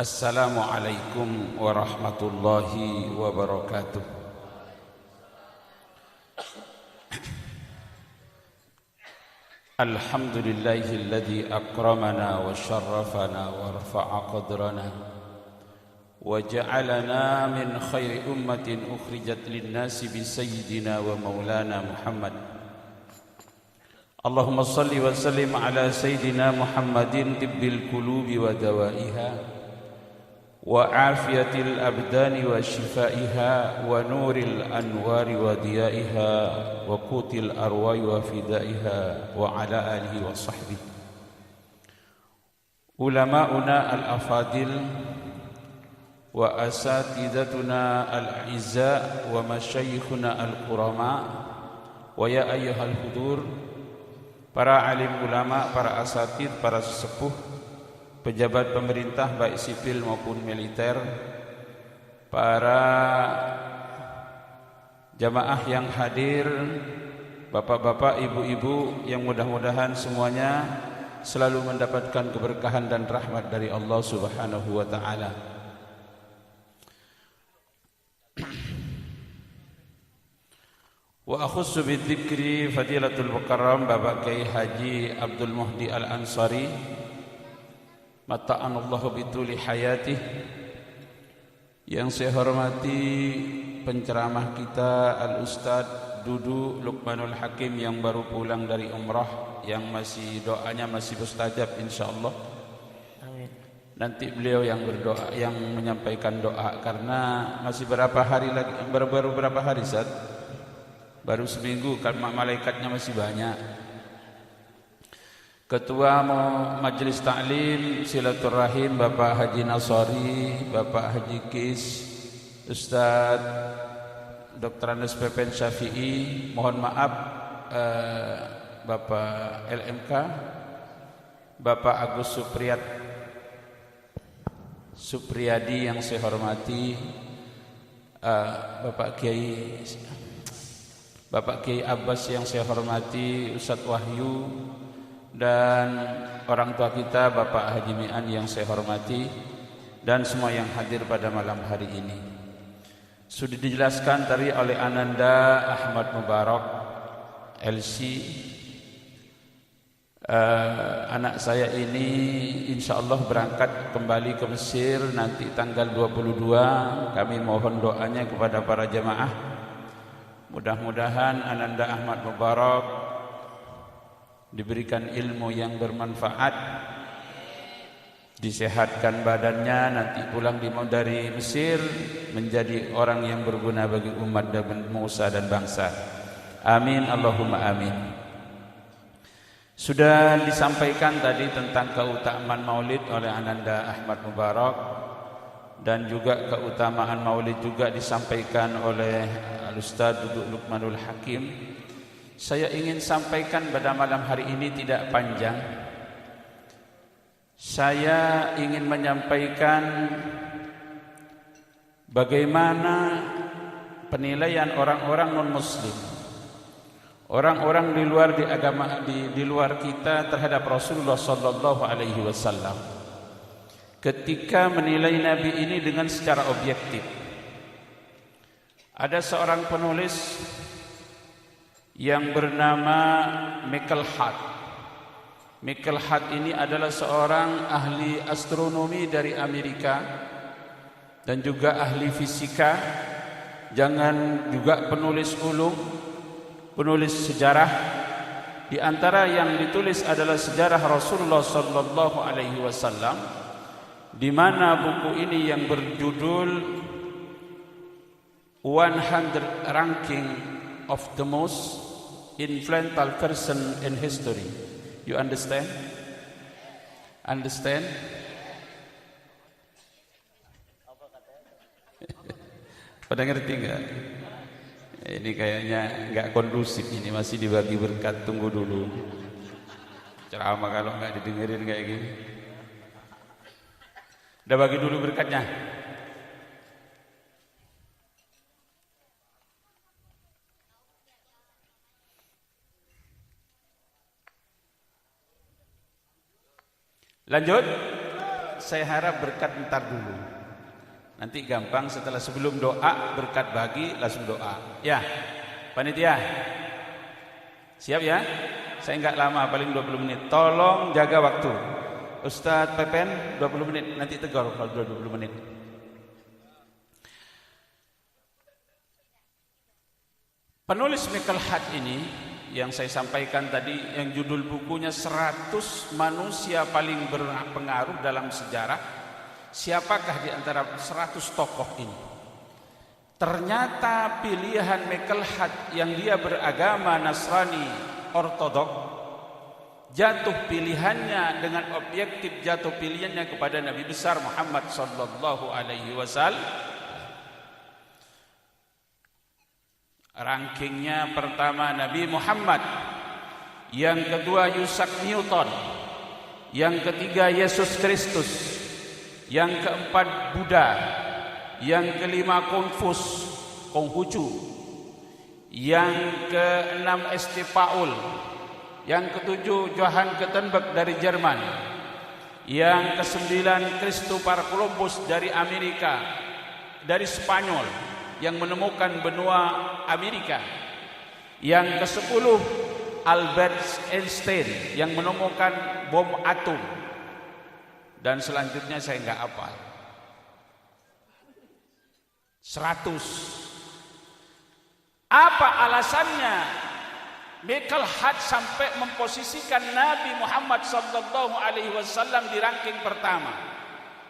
Assalamualaikum warahmatullahi wabarakatuh. Alhamdulillahilladzi akramana wa syarrafana wa rafa'a qadrana wa ja'alana min khairi ummatin ukhrijat lin-nasi bi sayyidina wa maulana Muhammad. Allahumma salli wa sallim ala sayyidina Muhammadin tibbil qulubi wa dawaiha wa afiyatil abdani wa shifaiha wa nuril anwari wa diyaiha wa qutil arwai wa fidaiha wa ala alihi wa sahbihi. Ulama'una al-afadil wa asatidatuna al-izza wa masyayikhuna al-qurama wa ya ayyuhal hudur, para alim ulama, para asatid, para sesepuh, pejabat pemerintah baik sipil maupun militer, para jamaah yang hadir, bapak-bapak, ibu-ibu yang mudah-mudahan semuanya selalu mendapatkan keberkahan dan rahmat dari Allah Subhanahu wa taala. Wa akhussu bidzikri fadilatul mukarram Bapak Kiai Haji Abdul Muhdi Al-Ansari mata'anallahu bituli hayatih, yang saya hormati penceramah kita Al-Ustadz Dudu Luqmanul Hakim yang baru pulang dari umrah, yang doanya masih mustajab insyaallah. Amin. Nanti beliau yang berdoa, yang menyampaikan doa, karena masih berapa hari lagi, baru berapa hari Ustaz? Baru seminggu, karena malaikatnya masih banyak. Ketua Majelis Ta'lim Silaturahim Bapak Haji Nasari, Bapak Haji Kis, Ustaz Dr. Anas Pepen Syafi'i, mohon maaf Bapak LMK, Bapak Agus Supriyadi yang saya hormati, Bapak Kiai Abbas yang saya hormati, Ustadz Wahyu, dan orang tua kita Bapak Haji Mi'an yang saya hormati, dan semua yang hadir pada malam hari ini. Sudah dijelaskan tadi oleh Ananda Ahmad Mubarak LC, anak saya ini insyaallah berangkat kembali ke Mesir nanti tanggal 22. Kami mohon doanya kepada para jamaah, mudah-mudahan Ananda Ahmad Mubarak diberikan ilmu yang bermanfaat, disehatkan badannya, nanti pulang dari Mesir menjadi orang yang berguna bagi umat dan bangsa dan bangsa. Amin Allahumma amin. Sudah disampaikan tadi tentang keutamaan Maulid oleh Ananda Ahmad Mubarak, dan juga keutamaan Maulid juga disampaikan oleh Al-Ustadz Dudu Luqmanul Hakim. Saya ingin sampaikan pada malam hari ini tidak panjang. Saya ingin menyampaikan bagaimana penilaian orang-orang non-muslim, orang-orang di luar di luar kita terhadap Rasulullah sallallahu alaihi wasallam ketika menilai Nabi ini dengan secara objektif. Ada seorang penulis yang bernama Michael Hart. Michael Hart ini adalah seorang ahli astronomi dari Amerika dan juga ahli fisika, jangan juga penulis ulum, penulis sejarah. Di antara yang ditulis adalah sejarah Rasulullah sallallahu alaihi wasallam, di mana buku ini yang berjudul 100 Ranking of the Most Influential Person in History. You understand? Understand? Pada ngerti enggak? Ini kayaknya enggak kondusif, ini masih dibagi berkat, tunggu dulu. Ceramah kalau enggak didengerin kayak gini. Udah bagi dulu berkatnya. Lanjut. saya harap berkat ntar dulu. Nanti gampang sebelum doa berkat bagi langsung doa. Ya, panitia. Siap ya? Saya enggak lama, paling 20 menit. Tolong jaga waktu. Ustadz Pepen 20 menit, nanti tegur kalau 20 menit. Penulis Michael Hart ini yang saya sampaikan tadi, yang judul bukunya 100 manusia paling berpengaruh dalam sejarah. Siapakah di antara 100 tokoh ini? Ternyata pilihan Michael Hart yang dia beragama Nasrani Ortodok, jatuh pilihannya dengan objektif, jatuh pilihannya kepada Nabi besar Muhammad sallallahu alaihi wasallam. Rankingnya pertama Nabi Muhammad, yang kedua Isaac Newton, yang ketiga Yesus Kristus, yang keempat Buddha, yang kelima Konghucu, yang keenam St. Paul, yang ketujuh Johann Gutenberg dari Jerman, yang kesembilan Christopher Columbus dari Amerika, dari Spanyol, yang menemukan benua Amerika, yang ke-10 Albert Einstein yang menemukan bom atom, dan selanjutnya saya enggak hafal. 100. Apa alasannya Michael Hart sampai memposisikan Nabi Muhammad sallallahu alaihi wasallam di ranking pertama?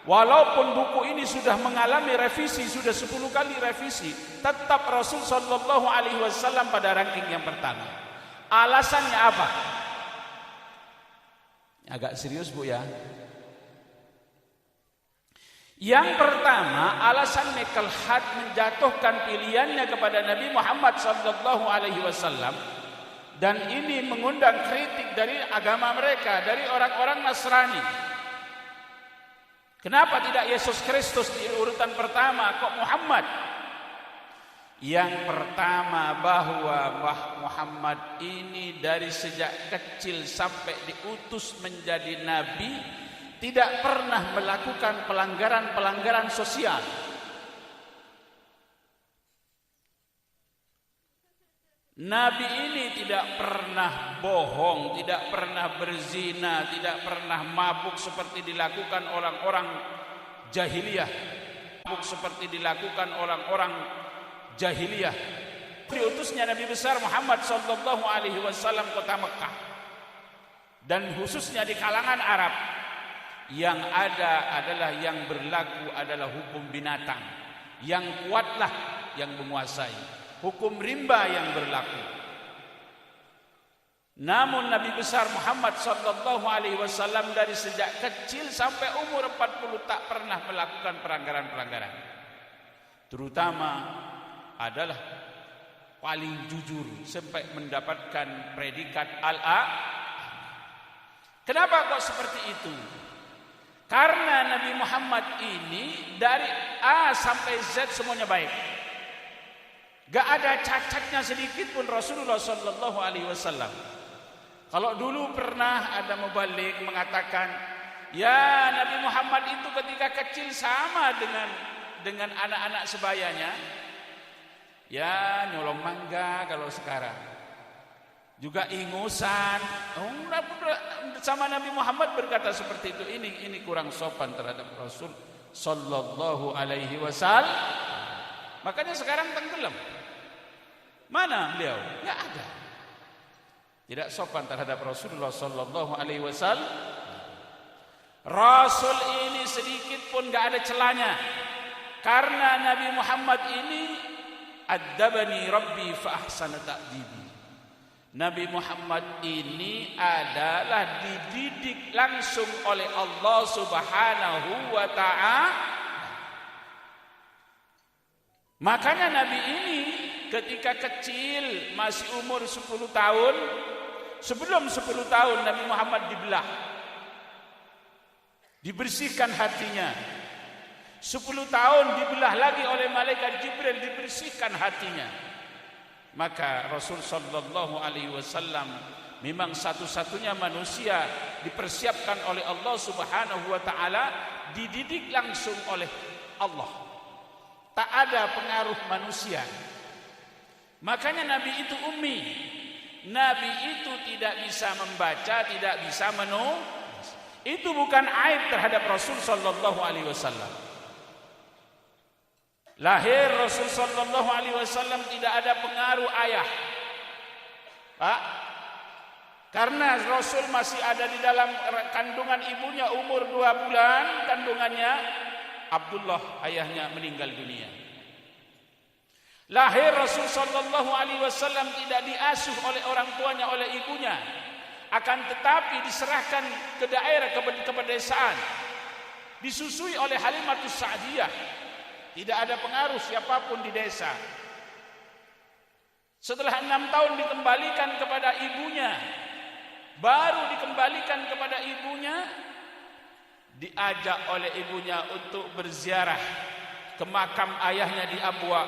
Walaupun buku ini sudah mengalami revisi, sudah 10 kali revisi, tetap Rasul sallallahu alaihi wasallam pada ranking yang pertama. Alasannya apa? Agak serius Bu ya. Yang pertama, alasan Michael Hart menjatuhkan pilihannya kepada Nabi Muhammad sallallahu alaihi wasallam, dan ini mengundang kritik dari agama mereka, dari orang-orang Nasrani. Kenapa tidak Yesus Kristus di urutan pertama, kok Muhammad? Yang pertama, bahwa Muhammad ini dari sejak kecil sampai diutus menjadi nabi tidak pernah melakukan pelanggaran-pelanggaran sosial. Nabi ini tidak pernah bohong, tidak pernah berzina, tidak pernah mabuk seperti dilakukan orang-orang jahiliyah. Seperti dilakukan orang-orang jahiliyah. Diutusnya Nabi besar Muhammad sallallahu alaihi wasallam kota Mekah, dan khususnya di kalangan Arab, yang ada adalah yang berlaku adalah hukum binatang. Yang kuatlah yang menguasai. Hukum rimba yang berlaku. Namun Nabi besar Muhammad sallallahu alaihi wasallam dari sejak kecil sampai umur 40 tak pernah melakukan pelanggaran-pelanggaran. Terutama adalah paling jujur sampai mendapatkan predikat al-a. Kenapa kok seperti itu? Karena Nabi Muhammad ini dari A sampai Z semuanya baik. Gak ada cacatnya sedikit pun Rasulullah sallallahu alaihi wasallam. Kalau dulu pernah ada mubalik mengatakan, ya Nabi Muhammad itu ketika kecil sama dengan anak-anak sebayanya. Ya nyolong mangga kalau sekarang. Juga ingusan. Sama Nabi Muhammad berkata seperti itu. Ini kurang sopan terhadap Rasul sallallahu alaihi wasallam. Makanya sekarang tenggelam. Mana beliau? Enggak ada. Tidak sopan terhadap Rasulullah sallallahu alaihi wasallam. Rasul ini sedikit pun enggak ada celahnya. Karena Nabi Muhammad ini addabani rabbi fa ahsana ta'dibi. Nabi Muhammad ini adalah dididik langsung oleh Allah Subhanahu wa ta'ala. Makanya Nabi ini ketika kecil, masih umur 10 tahun, sebelum 10 tahun Nabi Muhammad dibelah, dibersihkan hatinya. 10 tahun dibelah lagi oleh malaikat Jibril, dibersihkan hatinya. Maka Rasul sallallahu alaihi wasallam memang satu-satunya manusia dipersiapkan oleh Allah Subhanahu wa taala dididik langsung oleh Allah. Tak ada pengaruh manusia. Makanya Nabi itu ummi. Nabi itu tidak bisa membaca, tidak bisa menulis. Itu bukan aib terhadap Rasul sallallahu alaihi wasallam. Lahir Rasul sallallahu alaihi wasallam tidak ada pengaruh ayah. Pak, karena Rasul masih ada di dalam kandungan ibunya umur 2 bulan, kandungannya Abdullah ayahnya meninggal dunia. Lahir Rasul sallallahu alaihi wasallam tidak diasuh oleh orang tuanya, oleh ibunya, akan tetapi diserahkan ke daerah, ke pedesaan, disusui oleh Halimatus Sa'diyah. Tidak ada pengaruh siapapun di desa. Setelah 6 tahun dikembalikan kepada ibunya, baru dikembalikan kepada ibunya, diajak oleh ibunya untuk berziarah ke makam ayahnya di Abwa,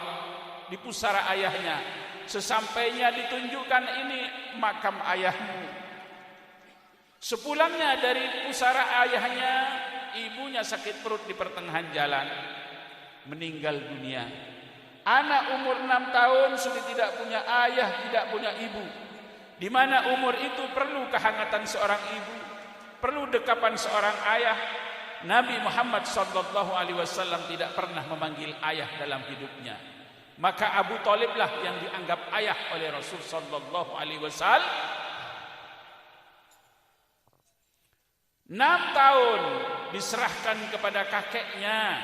di pusara ayahnya. Sesampainya ditunjukkan, ini makam ayahmu. Sepulangnya dari pusara ayahnya, ibunya sakit perut di pertengahan jalan, meninggal dunia. Anak umur 6 tahun sudah tidak punya ayah, tidak punya ibu. Di mana umur itu perlu kehangatan seorang ibu, perlu dekapan seorang ayah. Nabi Muhammad sallallahu alaihi wasallam tidak pernah memanggil ayah dalam hidupnya. Maka Abu Thaliblah yang dianggap ayah oleh Rasul sallallahu alaihi wasallam. 6 tahun diserahkan kepada kakeknya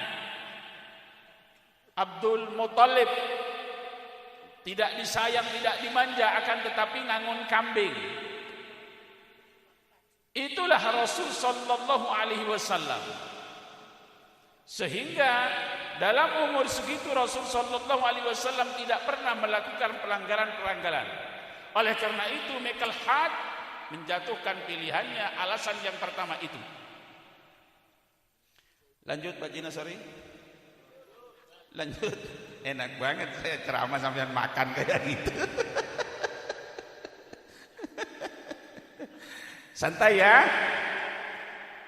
Abdul Muthalib. Tidak disayang, tidak dimanja, akan tetapi ngangun kambing. Itulah Rasul sallallahu alaihi wasallam. Sehingga dalam umur segitu Rasul sallallahu alaihi wasallam tidak pernah melakukan pelanggaran-pelanggaran. Oleh karena itu Michael Hart menjatuhkan pilihannya, alasan yang pertama itu. Lanjut Pak Jina, sorry. Lanjut. Enak banget saya ceramah sambil makan kayak gitu. Santai ya.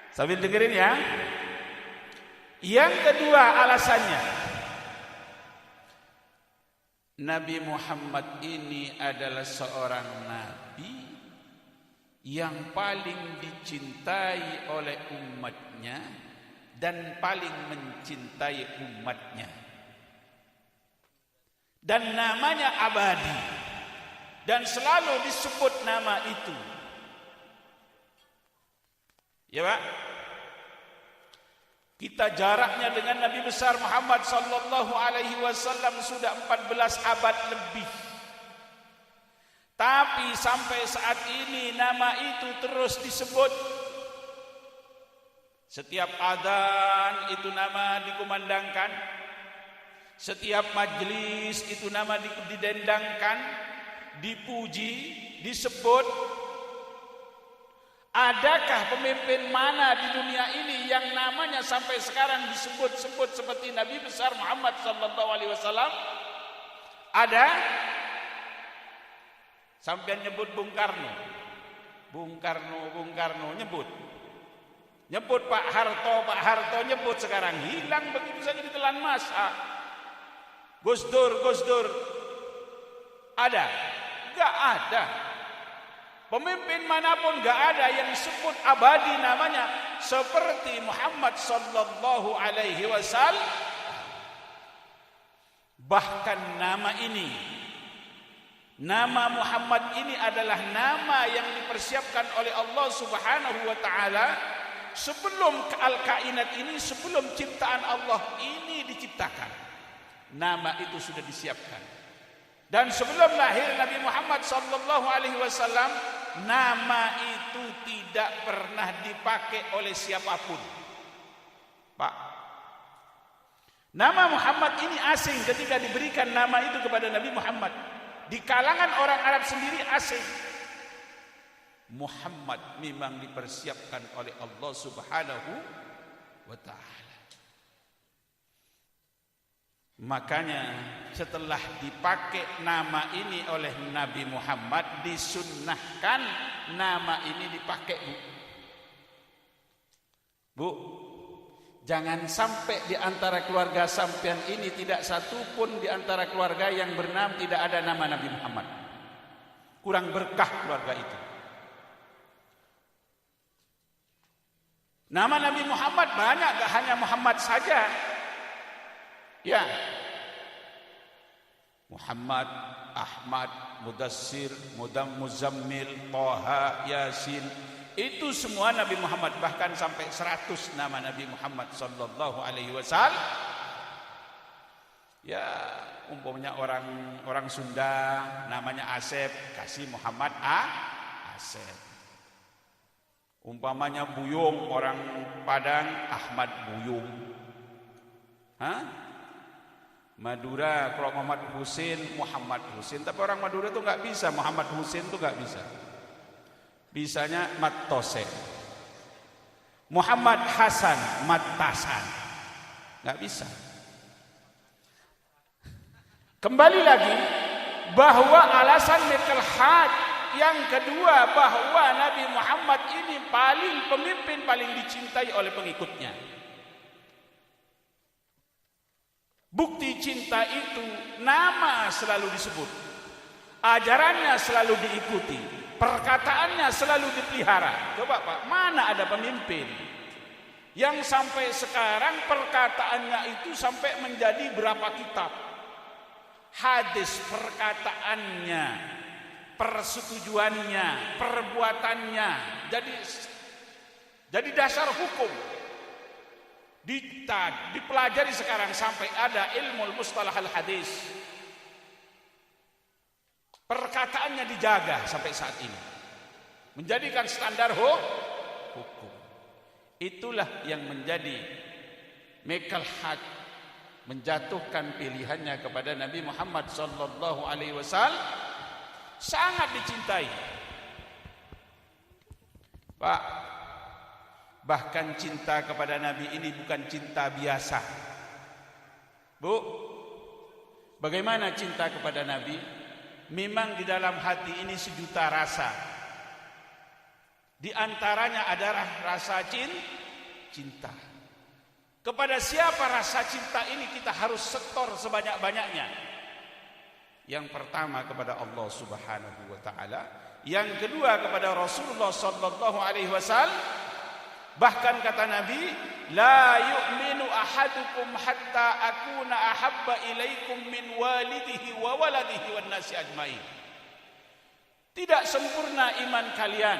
Sambil dengerin ya. Yang kedua alasannya, Nabi Muhammad ini adalah seorang nabi yang paling dicintai oleh umatnya dan paling mencintai umatnya, dan namanya abadi dan selalu disebut nama itu. Ya Pak, kita jaraknya dengan Nabi besar Muhammad sallallahu alaihi wasallam sudah 14 abad lebih. Tapi sampai saat ini nama itu terus disebut. Setiap adzan itu nama dikumandangkan. Setiap majlis itu nama didendangkan, dipuji, disebut. Adakah pemimpin mana di dunia ini yang namanya sampai sekarang disebut-sebut seperti Nabi besar Muhammad sallallahu alaihi wasallam? Ada? Sampai nyebut Bung Karno. Bung Karno nyebut. Nyebut Pak Harto nyebut, sekarang hilang begitu saja ditelan masa. Gus Dur. Ada? Enggak ada. Pemimpin manapun enggak ada yang disebut abadi namanya seperti Muhammad sallallahu alaihi wasallam. Bahkan nama Muhammad ini adalah nama yang dipersiapkan oleh Allah Subhanahu wa taala sebelum al-kainat ini, sebelum ciptaan Allah ini diciptakan. Nama itu sudah disiapkan. Dan sebelum lahir Nabi Muhammad sallallahu alaihi wasallam, nama itu tidak pernah dipakai oleh siapapun. Pak, nama Muhammad ini asing ketika diberikan nama itu kepada Nabi Muhammad. Di kalangan orang Arab sendiri asing. Muhammad memang dipersiapkan oleh Allah Subhanahu wa taala. Makanya setelah dipakai nama ini oleh Nabi Muhammad, disunnahkan nama ini dipakai, Bu. Jangan sampai di antara keluarga sampean ini tidak satu pun di antara keluarga yang bernama tidak ada nama Nabi Muhammad. Kurang berkah keluarga itu. Nama Nabi Muhammad banyak, gak hanya Muhammad saja. Ya. Muhammad, Ahmad, Mudassir, Muzammil, Toha, Yasin. Itu semua Nabi Muhammad, bahkan sampai 100 nama Nabi Muhammad sallallahu alaihi wasallam. Ya, umpamanya orang Sunda namanya Asep, kasih Muhammad Asep. Umpamanya Buyung orang Padang, Ahmad Buyung. Madura kalau Muhammad Husin, Muhammad Husin. Tapi orang Madura itu nggak bisa, Muhammad Husin itu nggak bisa. Bisanya Matose. Muhammad Hasan, Matasan. Nggak bisa. Kembali lagi bahwa alasan Miqlad yang kedua bahwa Nabi Muhammad ini pemimpin paling dicintai oleh pengikutnya. Bukti cinta itu nama selalu disebut, ajarannya selalu diikuti, perkataannya selalu dipelihara. Coba Pak, mana ada pemimpin yang sampai sekarang perkataannya itu sampai menjadi berapa kitab? Hadis perkataannya, persetujuannya, perbuatannya jadi dasar hukum. Dipelajari sekarang sampai ada ilmu mustalah al-hadis. Perkataannya dijaga sampai saat ini. Menjadikan standar hukum. Itulah yang menjadi Miqlad, menjatuhkan pilihannya kepada Nabi Muhammad sallallahu alaihi wasallam. Sangat dicintai. Pak, bahkan cinta kepada Nabi ini bukan cinta biasa. Bu, bagaimana cinta kepada Nabi? Memang di dalam hati ini sejuta rasa. Di antaranya adalah rasa cinta. Kepada siapa rasa cinta ini kita harus setor sebanyak-banyaknya? Yang pertama kepada Allah Subhanahu wa taala, yang kedua kepada Rasulullah sallallahu alaihi wasallam. Bahkan kata Nabi, la yu'minu ahadukum hatta akuna ahabba ilaikum min walidihi wa waladihi wan nasi ajmain. Tidak sempurna iman kalian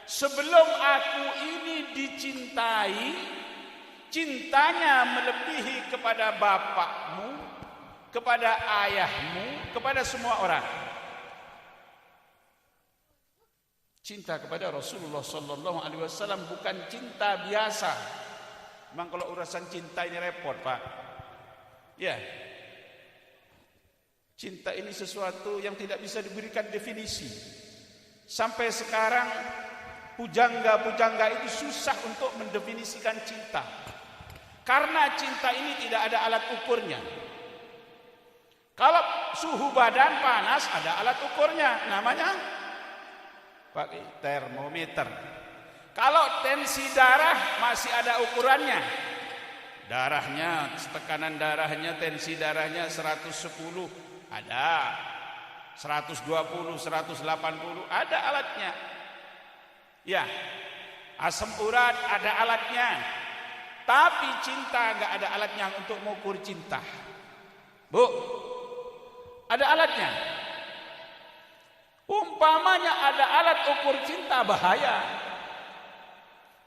sebelum aku ini dicintai, cintanya melebihi kepada bapakmu, kepada ayahmu, kepada semua orang. Cinta kepada Rasulullah sallallahu alaihi wasallam bukan cinta biasa. Memang kalau urusan cinta ini repot, Pak. Ya. Cinta ini sesuatu yang tidak bisa diberikan definisi. Sampai sekarang pujangga-pujangga itu susah untuk mendefinisikan cinta. Karena cinta ini tidak ada alat ukurnya. Kalau suhu badan panas ada alat ukurnya, namanya pakai termometer. Kalau tensi darah masih ada ukurannya. Darahnya, tekanan darahnya, tensi darahnya 110 ada, 120, 180 ada alatnya. Ya, asam urat ada alatnya. Tapi cinta enggak ada alatnya untuk mengukur cinta. Bu, ada alatnya. Umpamanya ada alat ukur cinta bahaya.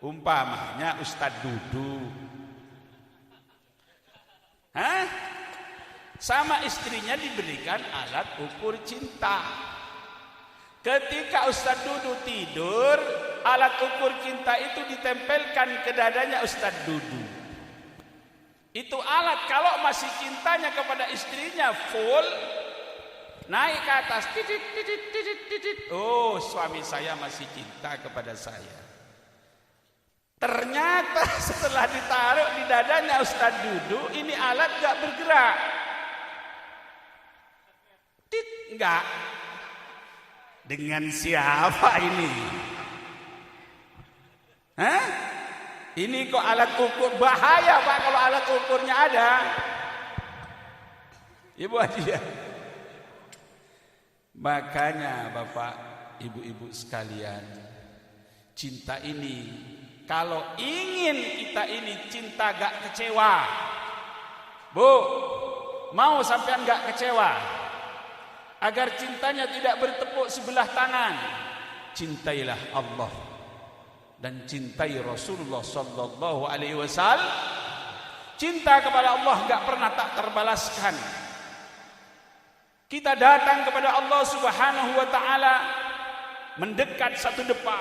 Umpamanya Ustadz Dudu. Sama istrinya diberikan alat ukur cinta. Ketika Ustadz Dudu tidur, alat ukur cinta itu ditempelkan ke dadanya Ustadz Dudu. Itu alat kalau masih cintanya kepada istrinya full, naik ke atas, titit, titit, titit, titit. Oh, suami saya masih cinta kepada saya. Ternyata setelah ditaruh di dadanya Ustadz Dudu, ini alat gak bergerak. Tit, enggak. Dengan siapa ini? Ini kok alat ukur, bahaya Pak kalau alat ukurnya ada. Ibu Haji ya. Makanya Bapak, Ibu-ibu sekalian, cinta ini, kalau ingin kita ini cinta gak kecewa, Bu, mau sampean gak kecewa, agar cintanya tidak bertepuk sebelah tangan, cintailah Allah dan cintai Rasulullah sallallahu alaihi wasallam. Cinta kepada Allah gak pernah tak terbalaskan. Kita datang kepada Allah Subhanahu wa taala, mendekat satu depa.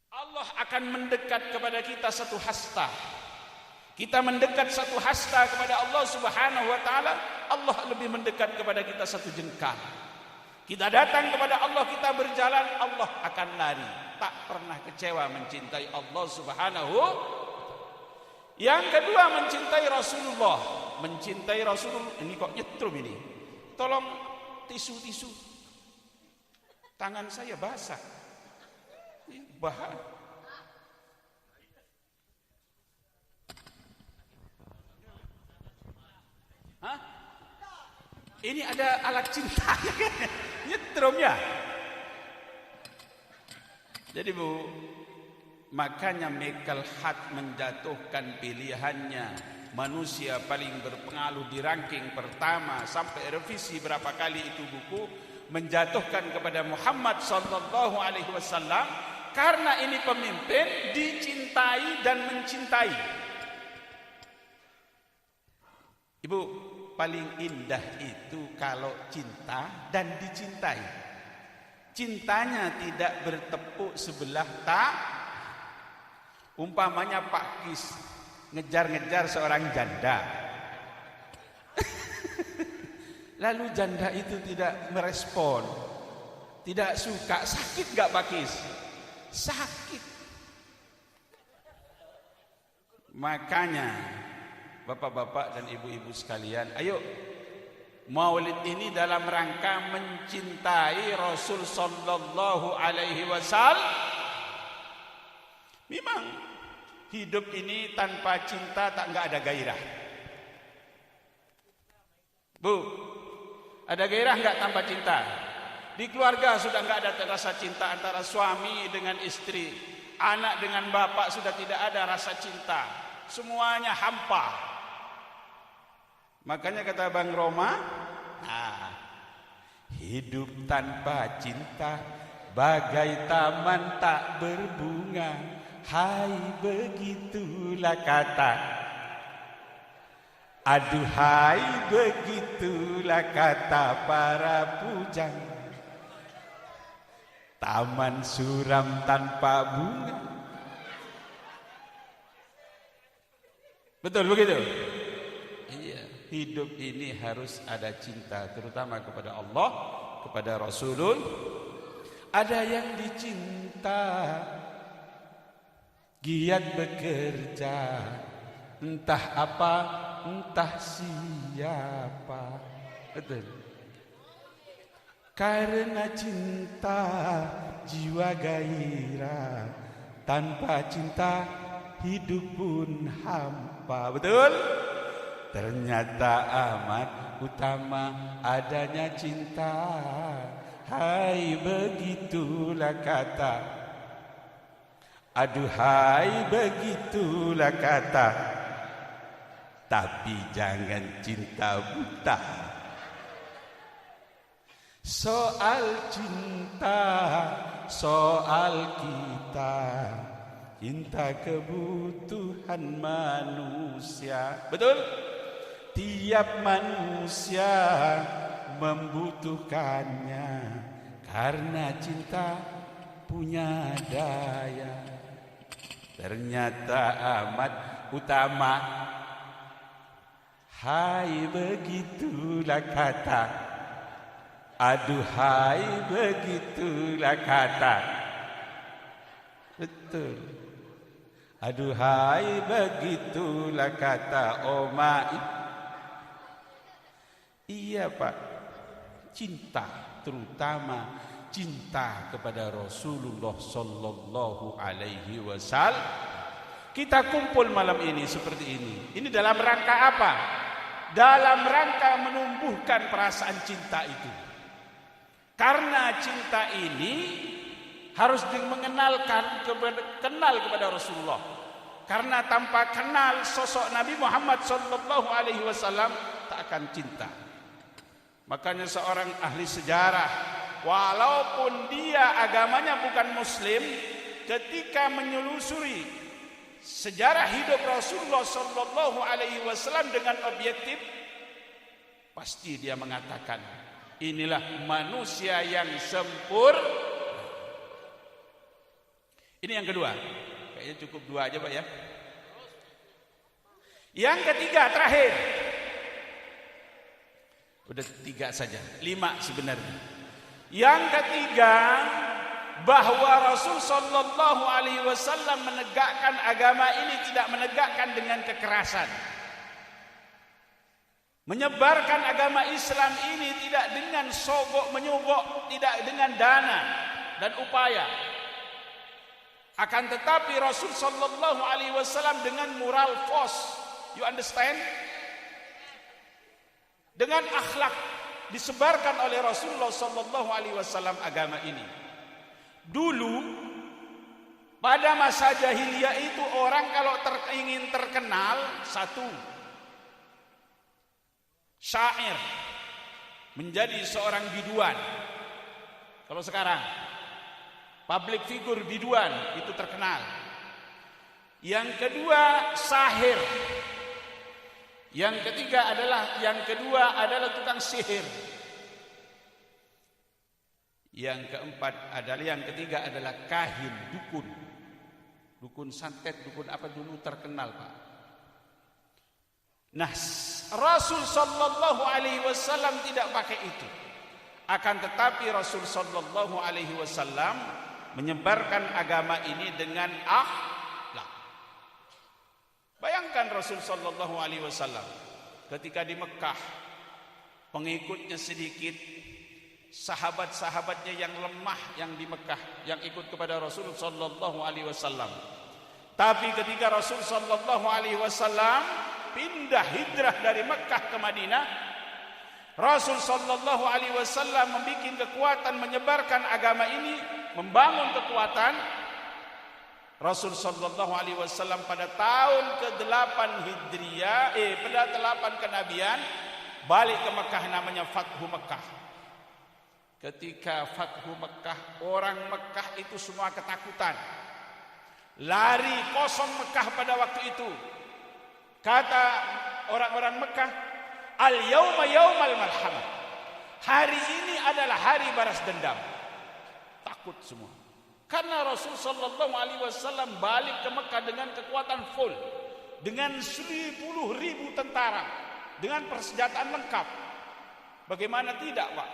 Allah akan mendekat kepada kita satu hasta. Kita mendekat satu hasta kepada Allah Subhanahu wa taala, Allah lebih mendekat kepada kita satu jengkal. Kita datang kepada Allah, kita berjalan, Allah akan lari. Tak pernah kecewa mencintai Allah Subhanahu. Yang kedua, mencintai Rasulullah. Mencintai Rasulullah. Ini kok nyetrum ini. Tolong tisu. Tangan saya basah. Bahaya. Hah? Ini ada alat cinta. Nyetrum ya. Jadi Bu, makanya Michael Hart menjatuhkan pilihannya manusia paling berpengaruh di ranking pertama sampai revisi berapa kali itu buku, menjatuhkan kepada Muhammad sallallahu alaihi wasallam karena ini pemimpin dicintai dan mencintai. Ibu, paling indah itu kalau cinta dan dicintai. Cintanya tidak bertepuk sebelah tak. Umpamanya Pak Kis ngejar-ngejar seorang janda. Lalu janda itu tidak merespon, tidak suka. Sakit gak Pak Kis? Sakit. Makanya Bapak-bapak dan ibu-ibu sekalian, ayo Maulid ini dalam rangka mencintai Rasul sallallahu alaihi wasallam. Memang hidup ini tanpa cinta tak enggak ada gairah. Bu, ada gairah enggak tanpa cinta? Di keluarga sudah enggak ada rasa cinta antara suami dengan istri, anak dengan bapak sudah tidak ada rasa cinta. Semuanya hampa. Makanya kata Bang Roma, hidup tanpa cinta bagai taman tak berbunga. Hai, begitulah kata. Aduhai, begitulah kata para pujang. Taman suram tanpa bunga. Betul begitu? Iya. Hidup ini harus ada cinta, terutama kepada Allah, kepada Rasulullah. Ada yang dicinta, giat bekerja, entah apa, entah siapa. Betul. Karena cinta, jiwa gairah. Tanpa cinta, hidup pun hampa. Betul? Ternyata amat utama adanya cinta. Hai, begitulah kata. Aduhai, begitulah kata. Tapi jangan cinta buta. Soal cinta, soal kita, cinta kebutuhan manusia. Betul? Tiap manusia membutuhkannya, karena cinta punya daya. Ternyata amat utama. Hai, begitulah kata. Aduhai, begitulah kata. Betul. Aduhai, begitulah kata. Oma. Iya Pak, cinta, terutama cinta kepada Rasulullah sallallahu alaihi wasallam. Kita kumpul malam ini seperti ini. Ini dalam rangka apa? Dalam rangka menumbuhkan perasaan cinta itu. Karena cinta ini harus kenal kepada Rasulullah. Karena tanpa kenal sosok Nabi Muhammad sallallahu alaihi wasallam tak akan cinta. Makanya seorang ahli sejarah, walaupun dia agamanya bukan muslim, ketika menyelusuri sejarah hidup Rasulullah sallallahu alaihi wasallam dengan objektif, pasti dia mengatakan, inilah manusia yang sempurna. Ini yang kedua. Kayaknya cukup dua aja Pak ya. Yang ketiga terakhir. Udah 3 saja, 5 sebenarnya. Yang ketiga, bahwa Rasul sallallahu alaihi wasallam menegakkan agama ini tidak menegakkan dengan kekerasan. Menyebarkan agama Islam ini tidak dengan sogok menyogok, tidak dengan dana dan upaya. Akan tetapi Rasul sallallahu alaihi wasallam dengan moral force, you understand? Dengan akhlak disebarkan oleh Rasulullah sallallahu alaihi wasallam agama ini. Dulu pada masa jahiliyah itu orang kalau ingin terkenal, satu, syair, menjadi seorang biduan. Kalau sekarang public figure biduan itu terkenal. Yang kedua sahir. Yang ketiga adalah tukang sihir. Yang ketiga adalah kahin, dukun. Dukun santet, dukun apa dulu terkenal, Pak. Nah, Rasul sallallahu alaihi wasallam tidak pakai itu. Akan tetapi Rasul sallallahu alaihi wasallam menyebarkan agama ini dengan akhlak. Bayangkan Rasul sallallahu alaihi wasallam ketika di Mekah, pengikutnya sedikit, sahabat-sahabatnya yang lemah yang di Mekah yang ikut kepada Rasul sallallahu alaihi wasallam. Tapi ketika Rasul sallallahu alaihi wasallam pindah hijrah dari Mekah ke Madinah, Rasul sallallahu alaihi wasallam membuat kekuatan menyebarkan agama ini, membangun kekuatan. Rasul sallallahu alaihi wasallam pada tahun ke-8 Hijriah, pada 8 kenabian balik ke Mekah, namanya Fathu Mekah. Ketika Fathu Mekah, orang Mekah itu semua ketakutan. Lari kosong Mekah pada waktu itu. Kata orang-orang Mekah, al-yauma yaumal malhamah. Hari ini adalah hari balas dendam. Takut semua. Karena Rasul sallallahu alaihi wasallam balik ke Mekah dengan kekuatan full, dengan 10.000 tentara, dengan persenjataan lengkap. Bagaimana tidak, Pak?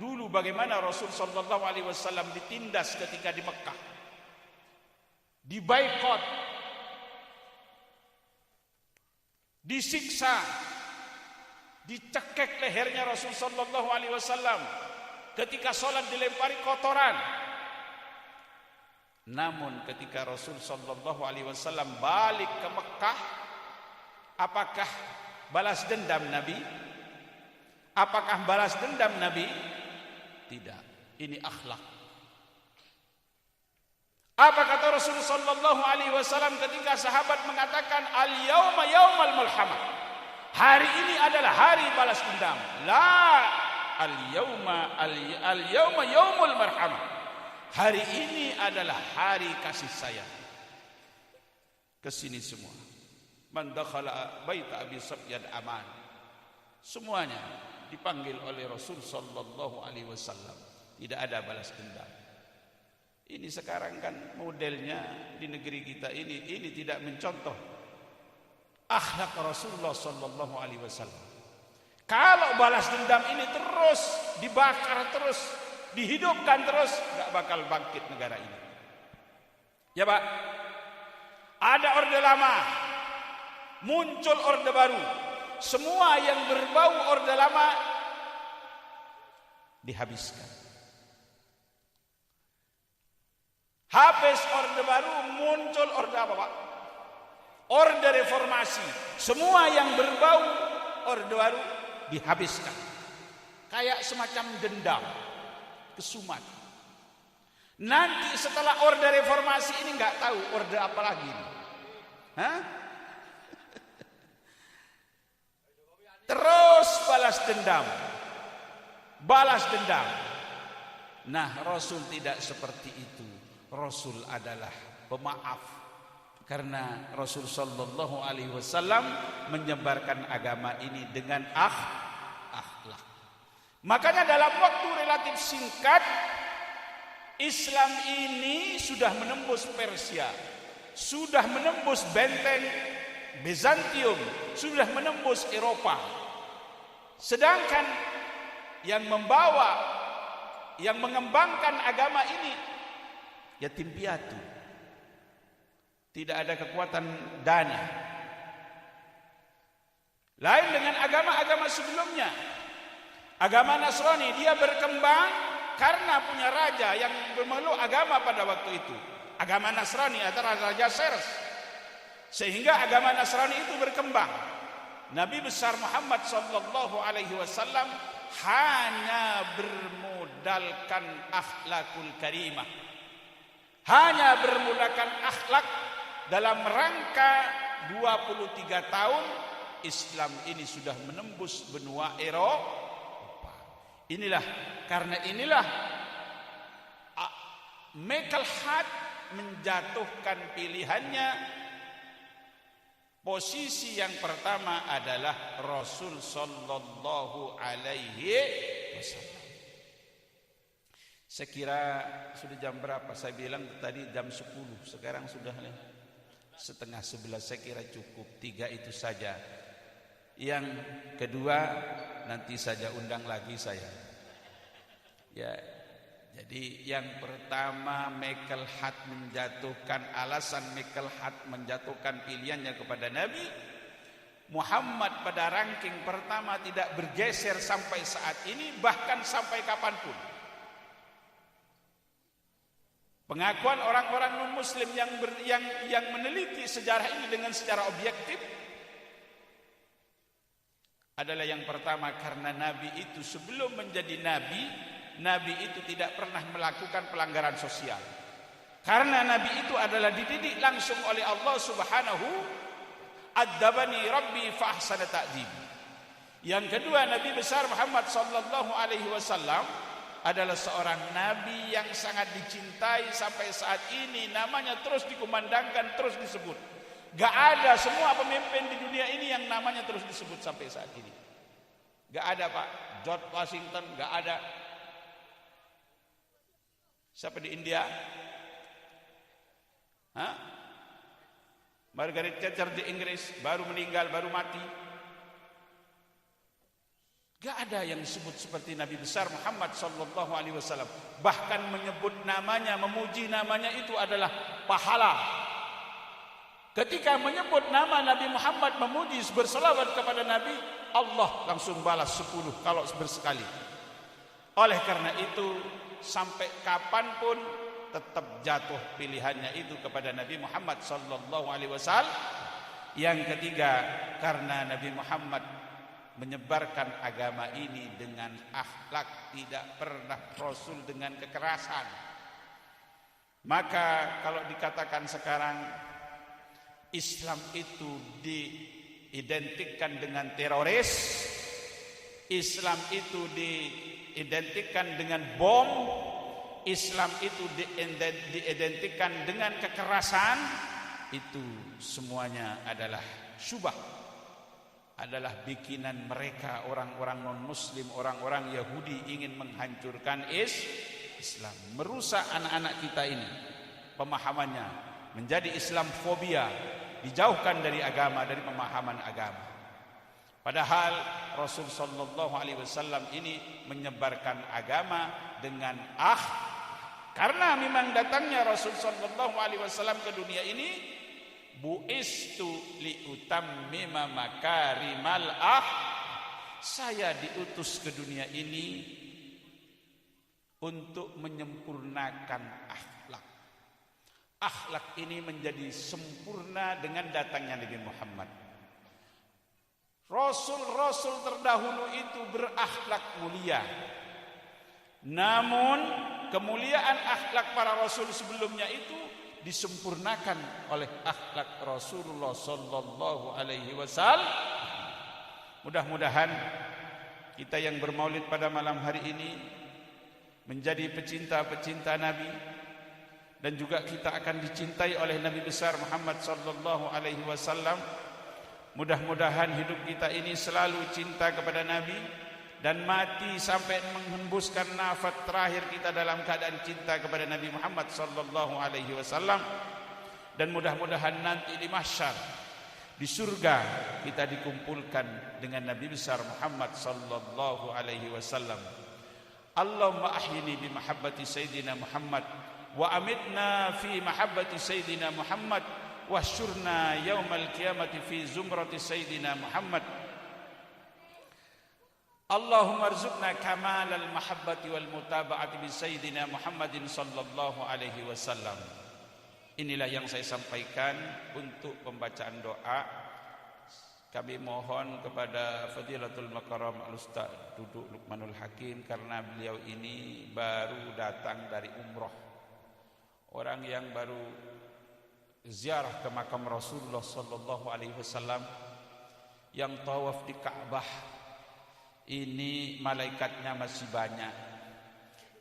Dulu bagaimana Rasul sallallahu alaihi wasallam ditindas ketika di Mekah, diboikot, disiksa, dicekek lehernya Rasul sallallahu alaihi wasallam, ketika sholat dilempari kotoran. Namun ketika Rasul sallallahu alaihi wasallam balik ke Mekah, apakah balas dendam Nabi? Apakah balas dendam Nabi? Tidak. Ini akhlak. Apa kata Rasul sallallahu alaihi wasallam ketika sahabat mengatakan al-yauma yaumal malhamah? Hari ini adalah hari balas dendam. La al-yauma yaumul marhamah. Hari ini adalah hari kasih sayang. Kesini semua. Man dakhala baita Abi Sufyan aman. Semuanya dipanggil oleh Rasul sallallahu alaihi wasallam. Tidak ada balas dendam. Ini sekarang kan modelnya di negeri kita ini tidak mencontoh akhlak Rasulullah sallallahu alaihi wasallam. Kalau balas dendam ini terus dibakar terus, dihidupkan terus, gak bakal bangkit negara ini. Ya Pak, ada orde lama, muncul orde baru. Semua yang berbau orde lama dihabiskan. Habis Orde Baru muncul Orde apa Pak? Orde Reformasi. Semua yang berbau Orde Baru dihabiskan. Kayak semacam dendam, kesumat. Nanti setelah Orde Reformasi ini nggak tahu orde apa lagi. Hah? Terus balas dendam. Balas dendam. Nah, Rasul tidak seperti itu. Rasul adalah pemaaf. Karena Rasul sallallahu alaihi wasallam menyebarkan agama ini dengan akhlak. Makanya dalam waktu relatif singkat Islam ini sudah menembus Persia, sudah menembus benteng Bizantium, sudah menembus Eropa. Sedangkan yang membawa, yang mengembangkan agama ini yatim piatu. Tidak ada kekuatan dana. Lain dengan agama-agama sebelumnya. Agama Nasrani dia berkembang karena punya raja yang memeluk agama pada waktu itu. Agama Nasrani adalah Raja Sers. Sehingga agama Nasrani itu berkembang. Nabi besar Muhammad sallallahu alaihi wasallam hanya bermodalkan akhlakul karimah. Hanya bermodalkan akhlak dalam rangka 23 tahun Islam ini sudah menembus benua Eropa. Karena inilah Michael Hart menjatuhkan pilihannya. Posisi yang pertama adalah Rasul sallallahu alaihi wasallam. Saya kira sudah jam berapa? Saya bilang tadi jam 10. Sekarang sudah setengah 11. Saya kira cukup 3 itu saja. Yang kedua nanti saja undang lagi saya. Ya, jadi yang pertama Michael Hart menjatuhkan alasan Michael Hart menjatuhkan pilihannya kepada Nabi Muhammad pada ranking pertama tidak bergeser sampai saat ini, bahkan sampai kapanpun. Pengakuan orang-orang non-Muslim yang meneliti sejarah ini dengan secara objektif adalah yang pertama karena Nabi itu sebelum menjadi Nabi itu tidak pernah melakukan pelanggaran sosial. Karena Nabi itu adalah dididik langsung oleh Allah Subhanahu Adzabani Rabbi fa ahsana ta'dib. Yang kedua, Nabi besar Muhammad sallallahu alaihi wasallam adalah seorang nabi yang sangat dicintai sampai saat ini, namanya terus dikumandangkan, terus disebut. Gak ada semua pemimpin di dunia ini yang namanya terus disebut sampai saat ini. Gak ada Pak George Washington, gak ada. Siapa di India? Hah? Margaret Thatcher di Inggris baru meninggal, baru mati. Gak ada yang disebut seperti Nabi besar Muhammad sallallahu alaihi wasallam. Bahkan menyebut namanya, memuji namanya itu adalah pahala. Ketika menyebut nama Nabi Muhammad, memuji, berselawat kepada Nabi, Allah langsung balas 10 kalau bersekali. Oleh karena itu, sampai kapanpun tetap jatuh pilihannya itu kepada Nabi Muhammad sallallahu alaihi wasallam. Yang ketiga, karena Nabi Muhammad menyebarkan agama ini dengan akhlak, tidak pernah Rasul dengan kekerasan. Maka kalau dikatakan sekarang Islam itu diidentikan dengan teroris, Islam itu diidentikan dengan bom, Islam itu diidentikan dengan kekerasan, itu semuanya adalah syubhat, adalah bikinan mereka, orang-orang non-Muslim, orang-orang Yahudi ingin menghancurkan Islam, merusak anak-anak kita ini pemahamannya, menjadi Islamfobia, dijauhkan dari agama, dari pemahaman agama. Padahal Rasul sallallahu alaihi wasallam ini menyebarkan agama dengan karena memang datangnya Rasul sallallahu alaihi wasallam ke dunia ini, buistu liutammima makarimal saya diutus ke dunia ini untuk menyempurnakan akhlak. Akhlak ini menjadi sempurna dengan datangnya Nabi Muhammad. Rasul-rasul terdahulu itu berakhlak mulia. Namun kemuliaan akhlak para rasul sebelumnya itu disempurnakan oleh akhlak Rasulullah sallallahu alaihi wasallam. Mudah-mudahan kita yang bermaulid pada malam hari ini menjadi pecinta-pecinta Nabi, dan juga kita akan dicintai oleh Nabi besar Muhammad sallallahu alaihi wasallam. Mudah-mudahan hidup kita ini selalu cinta kepada Nabi, dan mati sampai menghembuskan nafas terakhir kita dalam keadaan cinta kepada Nabi Muhammad sallallahu alaihi wasallam. Dan mudah-mudahan nanti di mahsyar, di surga, kita dikumpulkan dengan Nabi besar Muhammad sallallahu alaihi wasallam. Allahumma ahyini bi mahabbati sayyidina Muhammad wa amitna fi mahabbati sayyidina Muhammad wahsyurna yaumal qiyamati fi zumrati sayyidina Muhammad. Allahumma arzuqna kamalal mahabbati wal mutaba'ati bi sayyidina Muhammadin sallallahu alaihi wasallam. Inilah yang saya sampaikan untuk pembacaan doa. Kami mohon kepada Fadilatul Makaram Al-Ustaz Duduk Luqmanul Hakim, karena beliau ini baru datang dari umroh. Orang yang baru ziarah ke makam Rasulullah sallallahu alaihi wasallam, yang tawaf di Ka'bah, ini malaikatnya masih banyak.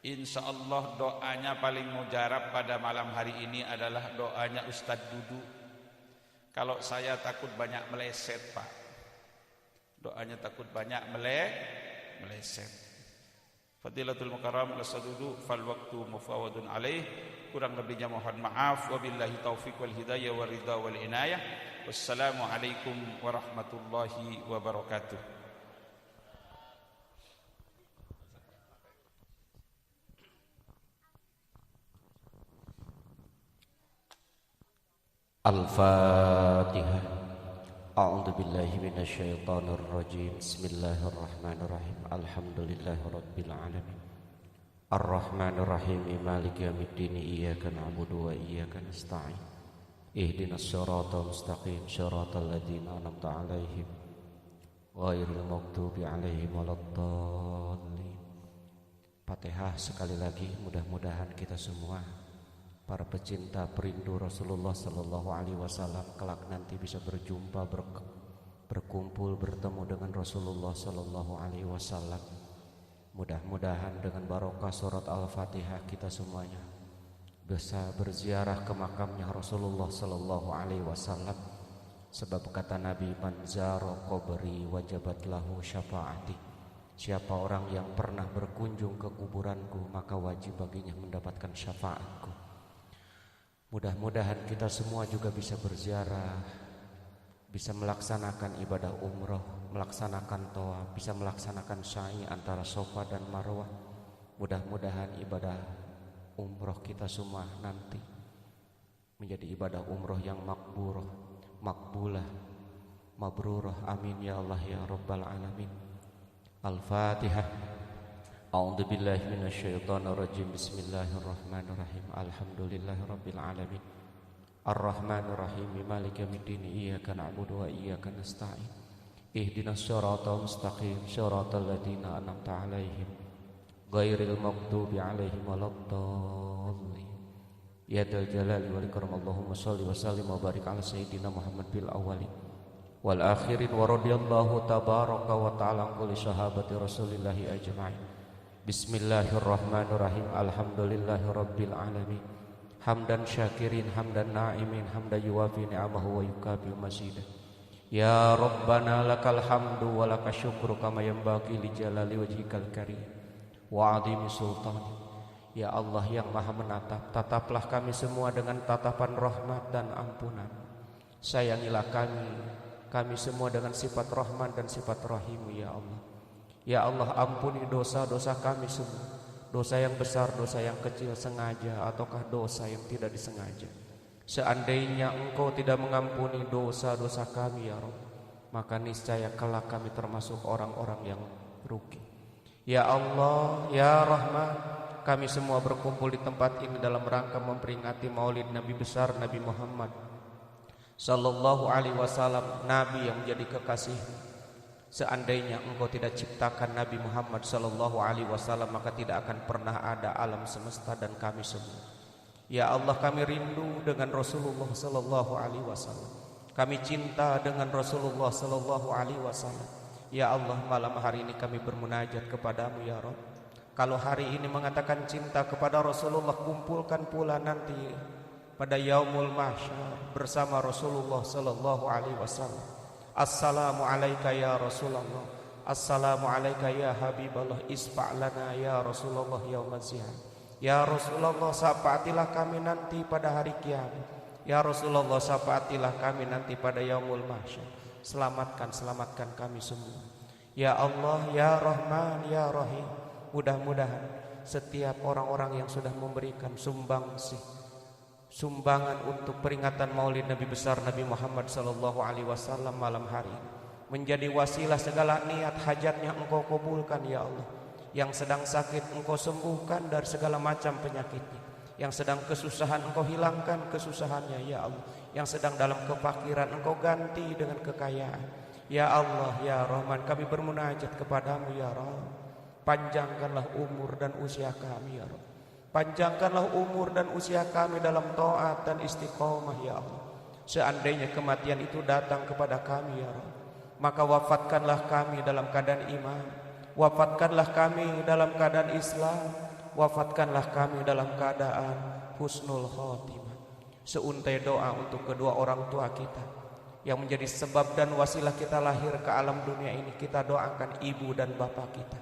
Insyaallah doanya paling mujarab pada malam hari ini adalah doanya Ustaz Dudu. Kalau saya takut banyak meleset, Pak. Doanya takut banyak meleset. Fadilatul Mukarram Ustaz Dudu, fal waktu mufawadun alaih. Kurang lebihnya mohon maaf. Wabillahi taufiq wal hidayah wal ridha wal inayah. Wassalamualaikum warahmatullahi wabarakatuh. Al-Fatihah. A'udzu billahi minasyaitonir rajim. Bismillahirrahmanirrahim. Alhamdulillahirabbil alamin. Ar-Rahmanir Rahim. Maliki yaumiddin. Iyyaka na'budu wa iyyaka nasta'in. Ihdinas siratal mustaqim. Shiratal ladzina an'amta 'alaihim ghairil maghdubi 'alaihim waladdallin. Fatihah sekali lagi. Mudah-mudahan kita semua, para pecinta perindu Rasulullah sallallahu alaihi wasallam, kelak nanti bisa berjumpa, berkumpul, bertemu dengan Rasulullah sallallahu alaihi wasallam. Mudah-mudahan dengan barokah surat Al-Fatihah kita semuanya bisa berziarah ke makamnya Rasulullah sallallahu alaihi wasallam. Sebab kata Nabi, man zara qabri wajabat lahu syafaati. Siapa orang yang pernah berkunjung ke kuburanku, maka wajib baginya mendapatkan syafaatku. Mudah-mudahan kita semua juga bisa berziarah, bisa melaksanakan ibadah umroh, melaksanakan tawaf, bisa melaksanakan sa'i antara Safa dan Marwah. Mudah-mudahan ibadah umroh kita semua nanti menjadi ibadah umroh yang makbulah, mabrurah. Amin ya Allah ya Rabbal alamin. Al-Fatihah. A'udzu billahi minasyaitonir rajim. Bismillahirrahmanirrahim. Alhamdulillahirabbil alamin. Ar-Rahmanir Rahim. Maliki yaumiddin. Iyyaka na'budu wa iyyaka nasta'in. Ihdinas siratal mustaqim. Shiratal ladzina an'amta 'alaihim ghairil maghdubi 'alaihim waladdallin. Ya dzal jalali wal ikram. Allahumma shalli wa sallim wa barik ala sayyidina Muhammad bil awwalin wal akhirin wa radhiyallahu tabaraka wa ta'ala an kulli sahabati Rasulillahi ajma'in. Bismillahirrahmanirrahim. Alhamdulillahirabbil alamin. Hamdan syakirin, hamdan na'imin, hamdan yuwafi ni'amahu wa yukafi masidah. Ya Rabbana lakal hamdu wa lakas syukru kama yanbaghi li jalali wajhikal karim wa 'azimi sultani. Ya Allah yang Maha menatap, tataplah kami semua dengan tatapan rahmat dan ampunan. Sayangilah kami semua dengan sifat rahman dan sifat rahim, ya Allah. Ya Allah, ampuni dosa-dosa kami semua, dosa yang besar, dosa yang kecil, sengaja ataukah dosa yang tidak disengaja. Seandainya Engkau tidak mengampuni dosa-dosa kami, ya Rabb, maka niscaya kelak kami termasuk orang-orang yang rugi. Ya Allah, ya Rahman, kami semua berkumpul di tempat ini dalam rangka memperingati Maulid Nabi besar Nabi Muhammad sallallahu alaihi wasallam, nabi yang menjadi kekasih. Seandainya engkau tidak ciptakan Nabi Muhammad sallallahu alaihi wasallam, maka tidak akan pernah ada alam semesta dan kami semua. Ya Allah, kami rindu dengan Rasulullah sallallahu alaihi wasallam. Kami cinta dengan Rasulullah sallallahu alaihi wasallam. Ya Allah, malam hari ini kami bermunajat kepadamu ya Rabb. Kalau hari ini mengatakan cinta kepada Rasulullah, kumpulkan pula nanti pada yaumul mahsyar bersama Rasulullah sallallahu alaihi wasallam. Assalamu alayka ya Rasulullah, assalamu alayka ya Habiballah, isfa' lana ya Rasulullah yaumaz zihar. Ya Rasulullah, syafaatilah kami nanti pada hari kiamat. Ya Rasulullah, syafaatilah kami nanti pada yaumul mahsyar. Selamatkan kami semua. Ya Allah, ya Rahman, ya Rahim. Mudah-mudahan setiap orang-orang yang sudah memberikan sumbangan untuk peringatan Maulid Nabi besar Nabi Muhammad sallallahu alaihi wasallam malam hari ini menjadi wasilah segala niat hajatnya engkau kabulkan ya Allah. Yang sedang sakit engkau sembuhkan dari segala macam penyakitnya. Yang sedang kesusahan engkau hilangkan kesusahannya ya Allah. Yang sedang dalam kefakiran engkau ganti dengan kekayaan. Ya Allah, ya Rahman, kami bermunajat kepadamu ya Rabb. Panjangkanlah umur dan usia kami ya Rabb. Panjangkanlah umur dan usia kami dalam taat dan istiqomah ya Allah. Seandainya kematian itu datang kepada kami ya Rabb, maka wafatkanlah kami dalam keadaan iman, wafatkanlah kami dalam keadaan Islam, wafatkanlah kami dalam keadaan husnul khotimah. Seuntai doa untuk kedua orang tua kita yang menjadi sebab dan wasilah kita lahir ke alam dunia ini. Kita doakan ibu dan bapak kita.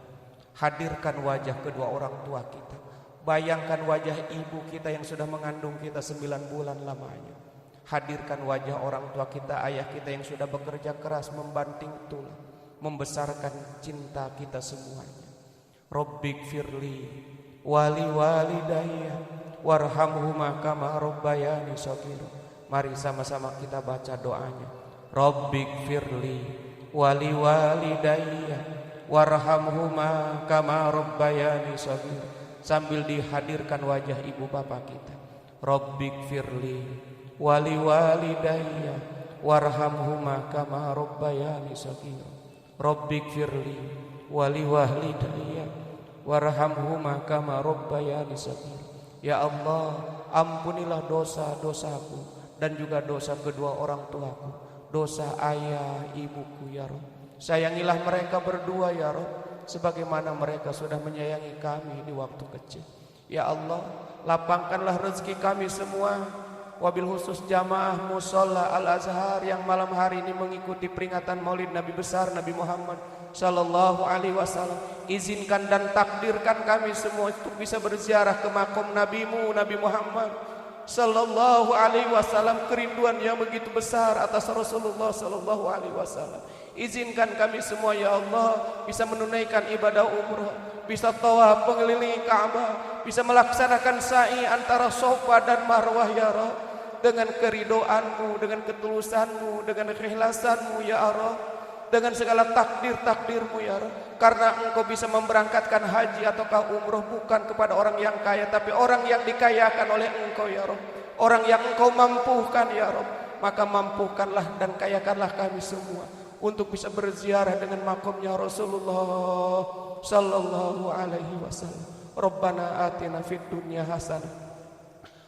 Hadirkan wajah kedua orang tua kita. Bayangkan wajah ibu kita yang sudah mengandung kita 9 bulan lamanya. Hadirkan wajah orang tua kita, ayah kita yang sudah bekerja keras membanting tulang, membesarkan cinta kita semuanya. Rabbik firli wali walidayya warhamhuma kama rabbayani shaghira. Mari sama-sama kita baca doanya. Rabbik firli wali walidayya warhamhuma kama rabbayani shaghira. Sambil dihadirkan wajah ibu bapak kita. Rabbik firli wali walidayya warhamhuma kama rabbayani shaghira. Rabbik firli wali walidayya warhamhuma kama rabbayani shaghira. Ya Allah, ampunilah dosa-dosaku dan juga dosa kedua orang tuaku, dosa ayah ibuku ya Rabb. Sayangilah mereka berdua ya Rabb, sebagaimana mereka sudah menyayangi kami di waktu kecil. Ya Allah, lapangkanlah rezeki kami semua, wabil khusus jamaah Musholla Al-Azhar yang malam hari ini mengikuti peringatan Maulid Nabi besar Nabi Muhammad sallallahu alaihi wasallam. Izinkan dan takdirkan kami semua untuk bisa berziarah ke makom Nabimu Nabi Muhammad sallallahu alaihi wasallam. Kerinduan yang begitu besar atas Rasulullah sallallahu alaihi wasallam. Izinkan kami semua ya Allah bisa menunaikan ibadah umrah, bisa tawaf mengelilingi Ka'bah, bisa melaksanakan sa'i antara Safa dan Marwah ya Rabb, dengan keridoanmu, dengan ketulusanmu, dengan keikhlasanmu ya Rabb, dengan segala takdir-takdirmu ya Rabb. Karena engkau bisa memberangkatkan haji ataukah umrah bukan kepada orang yang kaya, tapi orang yang dikayakan oleh engkau ya Rabb, orang yang engkau mampukan ya Rabb. Maka mampukanlah dan kayakanlah kami semua untuk bisa berziarah dengan makamnya Rasulullah sallallahu alaihi wasallam. Rabbana atina fid dunya hasanah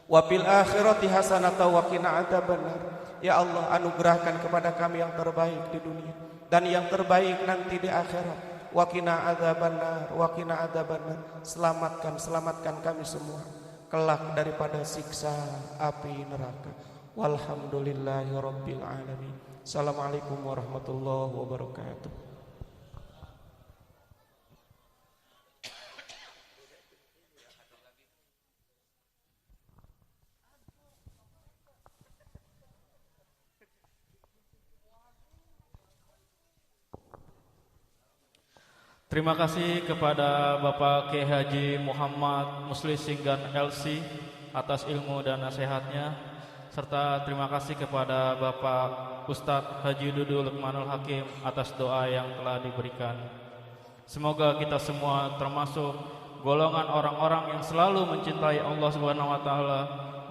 wa fil akhirati hasanah wa qina adzabannar. Ya Allah, anugerahkan kepada kami yang terbaik di dunia dan yang terbaik nanti di akhirat. Wa qina adzabannar, wa qina adzabannar. Selamatkan kami semua kelak daripada siksa api neraka. Walhamdulillahi rabbil alamin. Assalamualaikum warahmatullahi wabarakatuh. Terima kasih kepada Bapak Kiai Haji Muhammad Musli Singgan LC atas ilmu dan nasihatnya, serta terima kasih kepada Bapak Ustadz Haji Dudu Lukmanul Hakim atas doa yang telah diberikan. Semoga kita semua termasuk golongan orang-orang yang selalu mencintai Allah Subhanahu wa taala,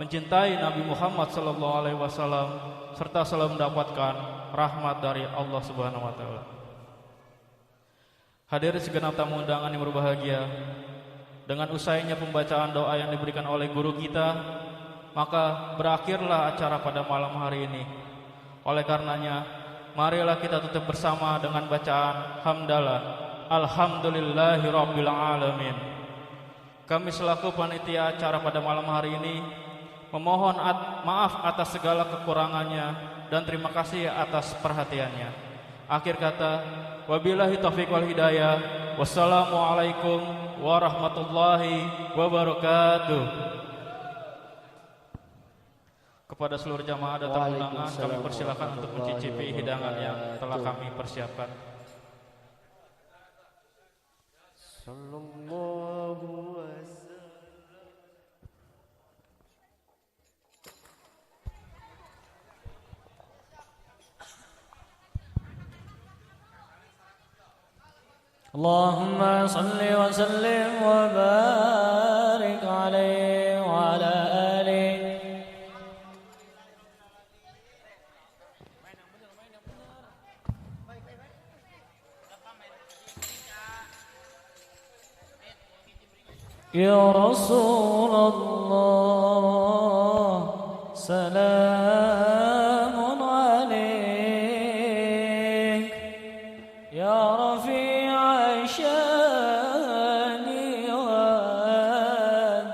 mencintai Nabi Muhammad sallallahu alaihi wasallam serta selalu mendapatkan rahmat dari Allah Subhanahu wa taala. Hadirin segenap tamu undangan yang berbahagia, dengan usainya pembacaan doa yang diberikan oleh guru kita, maka berakhirlah acara pada malam hari ini. Oleh karenanya, marilah kita tutup bersama dengan bacaan hamdalah. Alhamdulillahirabbil alamin. Kami selaku panitia acara pada malam hari ini memohon maaf atas segala kekurangannya dan terima kasih atas perhatiannya. Akhir kata, wabillahi taufiq wal hidayah. Wassalamualaikum warahmatullahi wabarakatuh. Kepada seluruh jamaah dan tamu undangan, kami persilakan untuk mencicipi hidangan yang telah kami persiapkan. Sallallahu wasallam. Allahumma salli wa sallim wa barik alaihi wa ala alihi. Ya Rasulullah, salamun alaik. Ya Rafi'a syani wa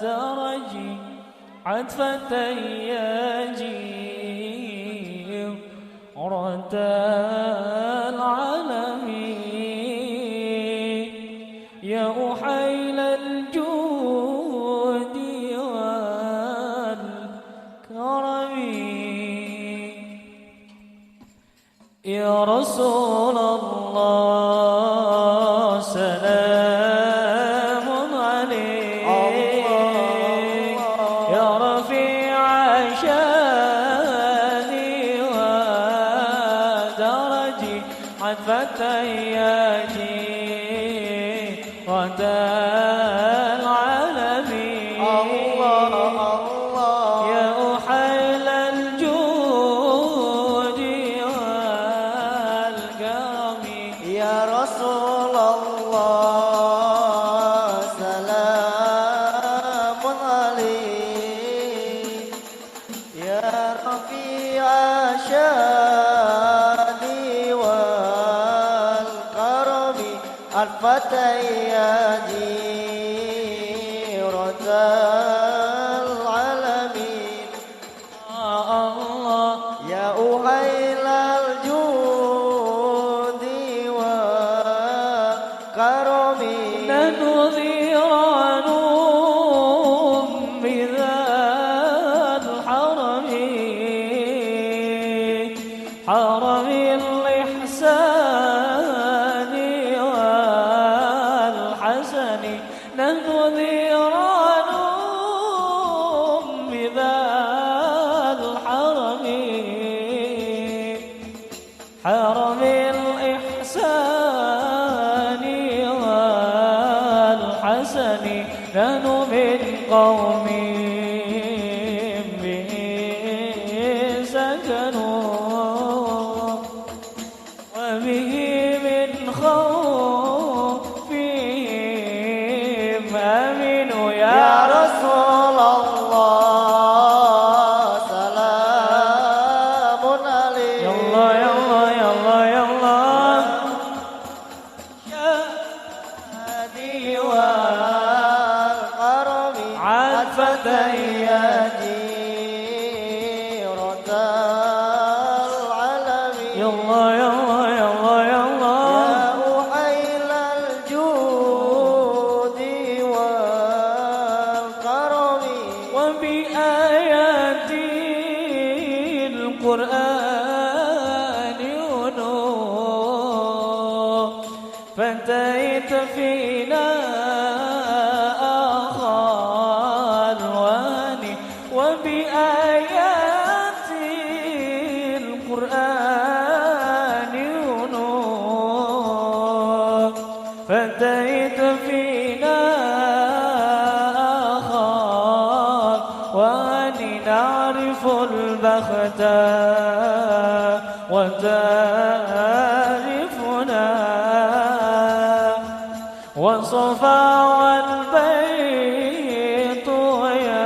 daraji, atfatan yaji, uratal alamin. Ya uhailal Ya Rasulullah, salamun alaik. Ya Rafi'a syani wa daraji, atfatan yaji, radal alamin. Ya uhailal Ya Rasulullah, salamun alaik. Ya Rafi'a syani wal karami, atfatan yaji, radal alamin. Allah, Ya uhailal karami, nanudhiranum bidhal harami, haramil ihsani wal hasani. Nanudhiranum bidhal harami, haramil ihsani والحسن. نحن من قوم به سكنوا وبه من خوفهم آمنوا يا رسول الله، سلام عليك. يا الله يا الله يا الله يا الله والقرم عطفة جيرة العالمين. يا الله يا الله يا الله يا الله يا أحيل الجود والكرم وبآيات القرآن ونور فانتهيت فينا أخا الوان وبآيات القرآن ونور فانتهيت فينا وتعرفنا وصفا والبيت ويخلفنا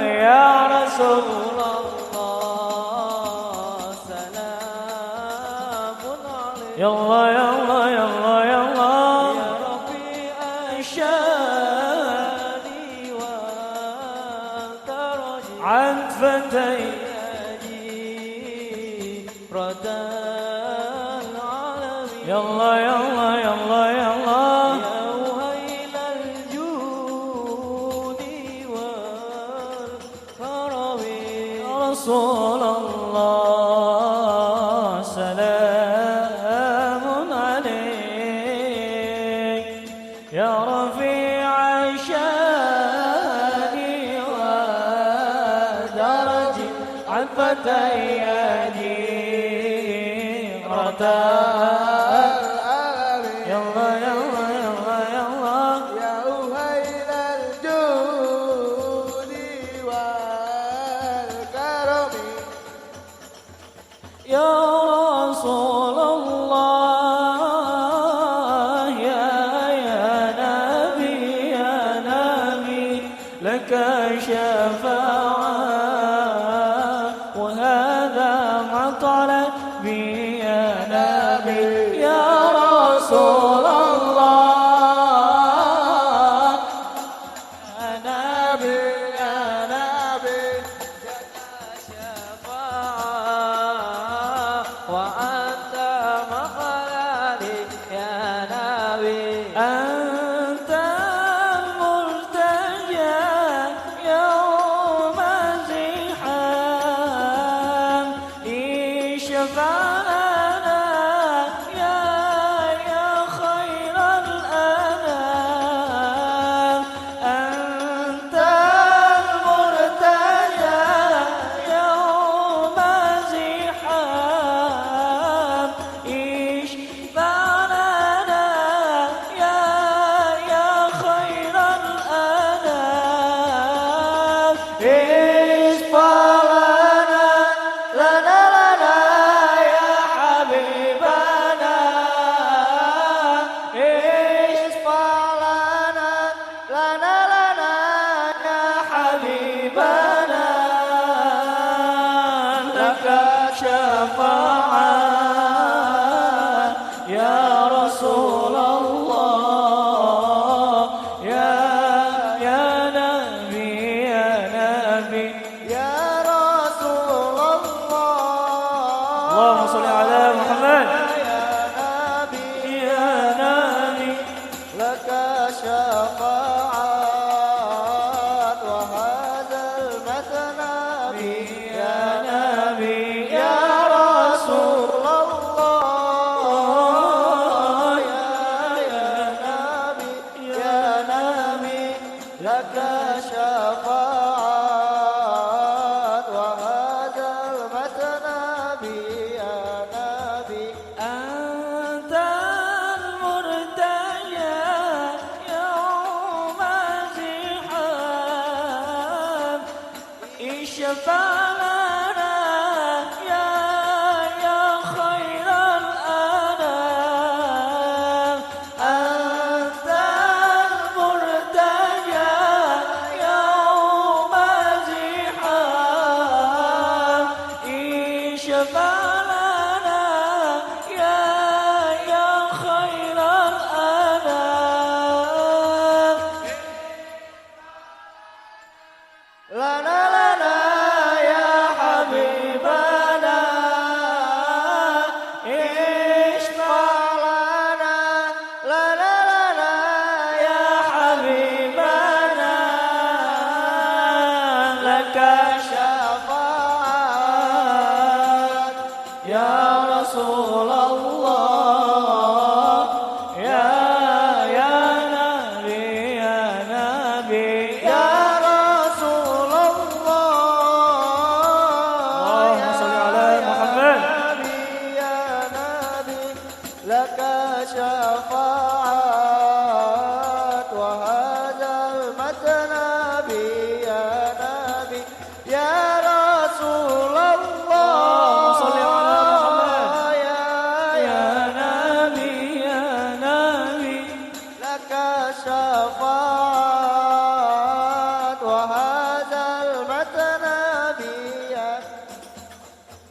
يا رسول الله سلام عليك يلا يلا يلا يلا يا ربي أنشاني وانت عن فتي ردا العالمين يلا يلا يلا يلا يا ويل الجود والكرم يا رسول الله سلام عليك يا رفيع شاني ودرجي عن فتي يلا يلا يلا يلا يا أهيل الجود والكرم يا رسول الله يا نبي لك شفاعة وهذا مطلبي يا نبي يا رسول الله يا نبي لك شفاعة وأنت مخلدي يا نبي أنت المرتجى يوم الزحام اشفع لنا يا خير الأنام أنت المرتجى يوم الزحام اشفع لنا يا خير الأنام اشفع لنا يا حبيبنا اشفع لنا يا حبيبنا لك شفاعة يا رسول الله يا نبي يا رسول الله اللهم صل على محمد يا نبي يا نبي لك شفاعة وهذا المثنى يا نبي يا رسول الله يا نبي لك شفاعة وهذا المثنى يا نبي أنت المرتجى يوم الزحام اشفع لنا يا خير الأنام أنت المرتجى يوم الزحام اشفع لنا يا خير الأنام لنا يا حبيبنا اشفع لنا يا حبيبنا لك شفاعة يا رسول الله يا نبي يا رسول الله اللهم صل على محمد يا نبي لك شفاعة وهذا المثنى يا نبي يا رسول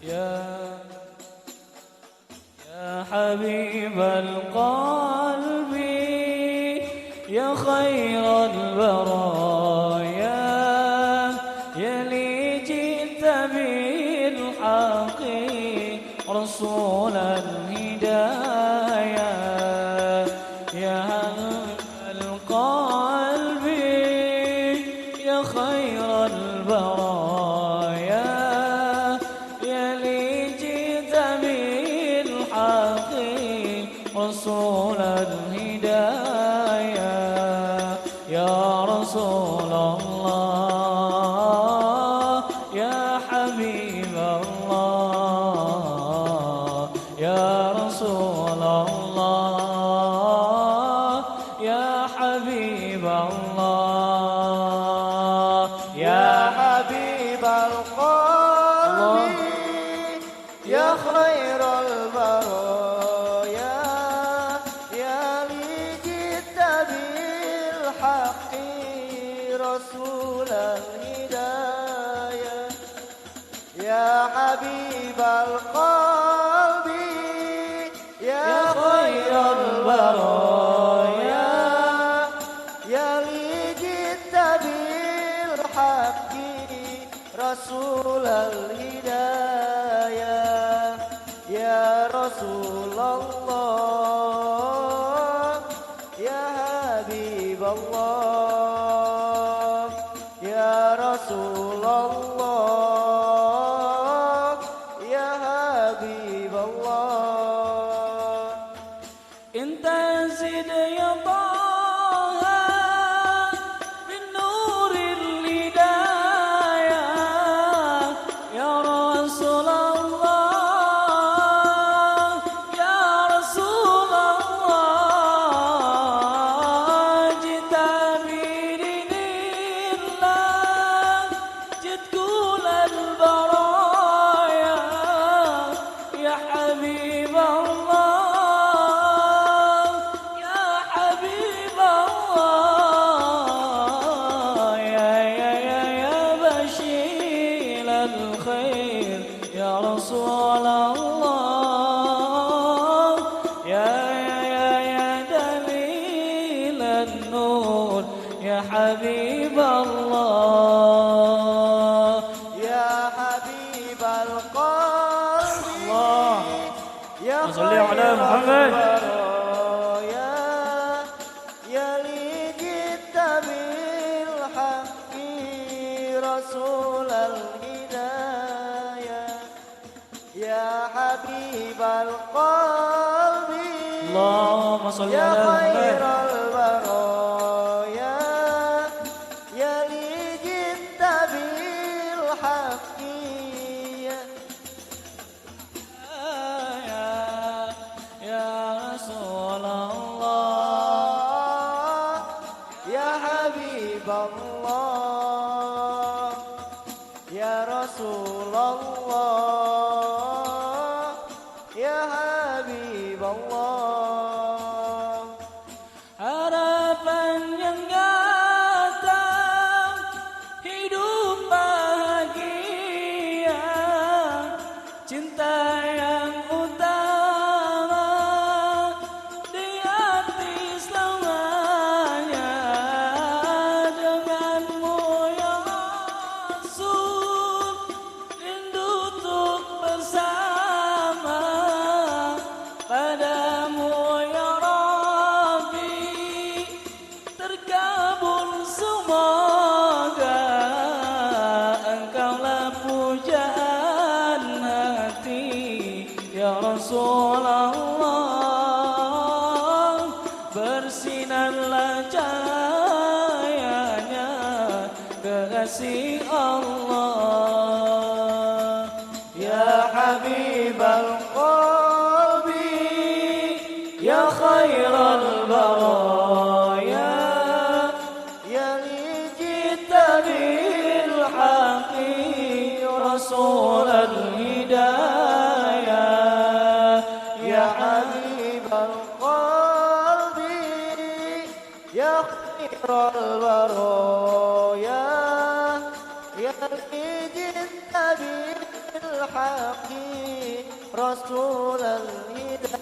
يا حبيب القلب يا خير البرايا يا لي جئت بالحق رسول الهدايا يا حبيب القلب يا خير البرايا يا لي جئت بالحق رسول الهدايا يا رسول الله يا حبيب الله يا رسول الله يا حبيب الله يا حبيب القلب يا خير البرايا يا لي جئت بالحق رسول الهدايا يا حبيب القلب يا خير البرايا يا لي جئت بالحق رسول الهدايا يا رسول الله يا حبيب الله يا رسول الله يا حبيب الله انت زد يا طه بالنور الهدايا يا رسول الله يا رسول الله جئت بدين الله جئت كل البرايا يا حبيب الله يا حبيب الله يا بشير الخير يا رسول الله يا دليل النور يا حبيب الله يا حبيب القلب الله يا صل على محمد. البرايا يا لي جئت بالحق رسول الهدايا يا حبيب القلب اللهم صل يا على خير محمد. البرايا يا لي جئت بالحق يا رسول الله يا حبيب الله يا رسول الله يا حبيب الله harapan yang nyata hidup bahagia cinta yang utama di hati selamanya denganmu ya Rasul rindu untuk bersama padamu ya Rabbi terkabul semoga engkaulah pujaan hati ya Rasulullah bersinarlah cahayanya kekasih Allah يا حبيب القلب يا خير البرايا يا لي جئت بالحق رسول الهدايا يا حبيب القلب يا خير البرايا يا لي جئت بالحق بالحق رسول الهدى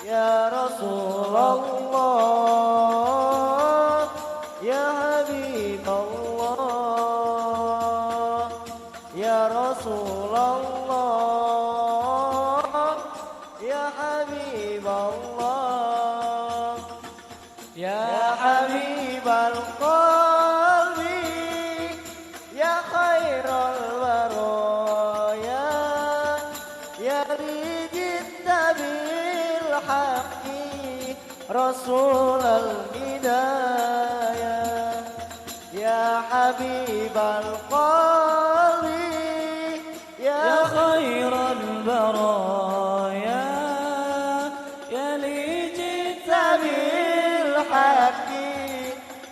يا رسول الله يا حبيب الله يا رسول الله يا حبيب الله يا حبيب القلب يا خير البرايا يا جئت بالحق رسول الهداية يا حبيب القلب يا خير البرايا يا جئت بالحق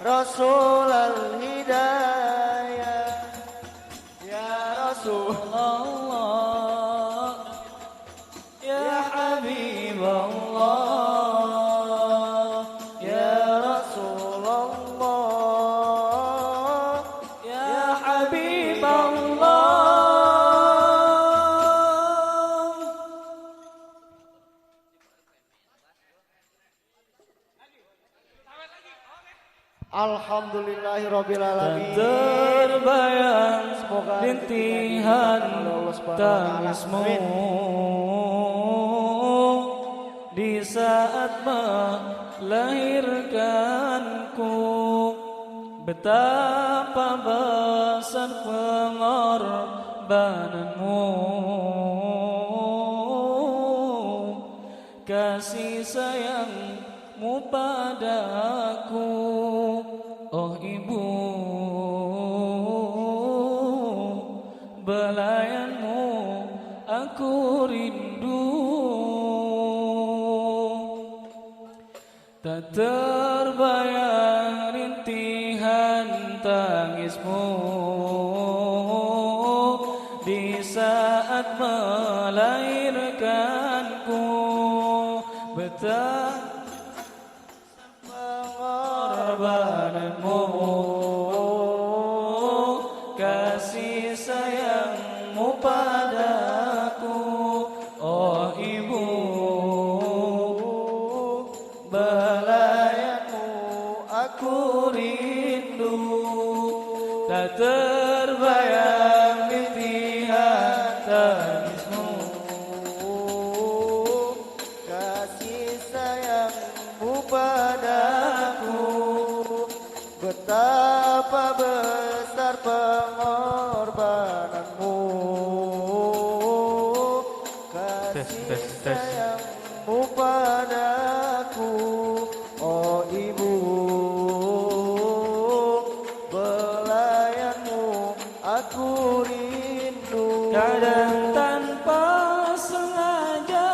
رسول الهداية يا رسول الله يا حبيب الله يا رسول الله يا حبيب الله Alhamdulillahirrabbilalamin. Terbayang Semoga rintihan tangismu di saat melahirkanku. Betapa besar pengorbananmu, kasih sayangmu padaku. Oh ibu, belayanmu aku rindu. Tak terbayang rintihan tangismu di saat melahirkanku. Betapa pengorbananmu, kasih sayangmu padaku. Oh ibu, belayanmu aku rindu. Tak terbayang rintihan tangismu, kasih sayangmu padaku. Betapa besar pengorbananmu, kasih sayangmu padaku. Oh ibu, belayanmu aku rindu. kadang tanpa sengaja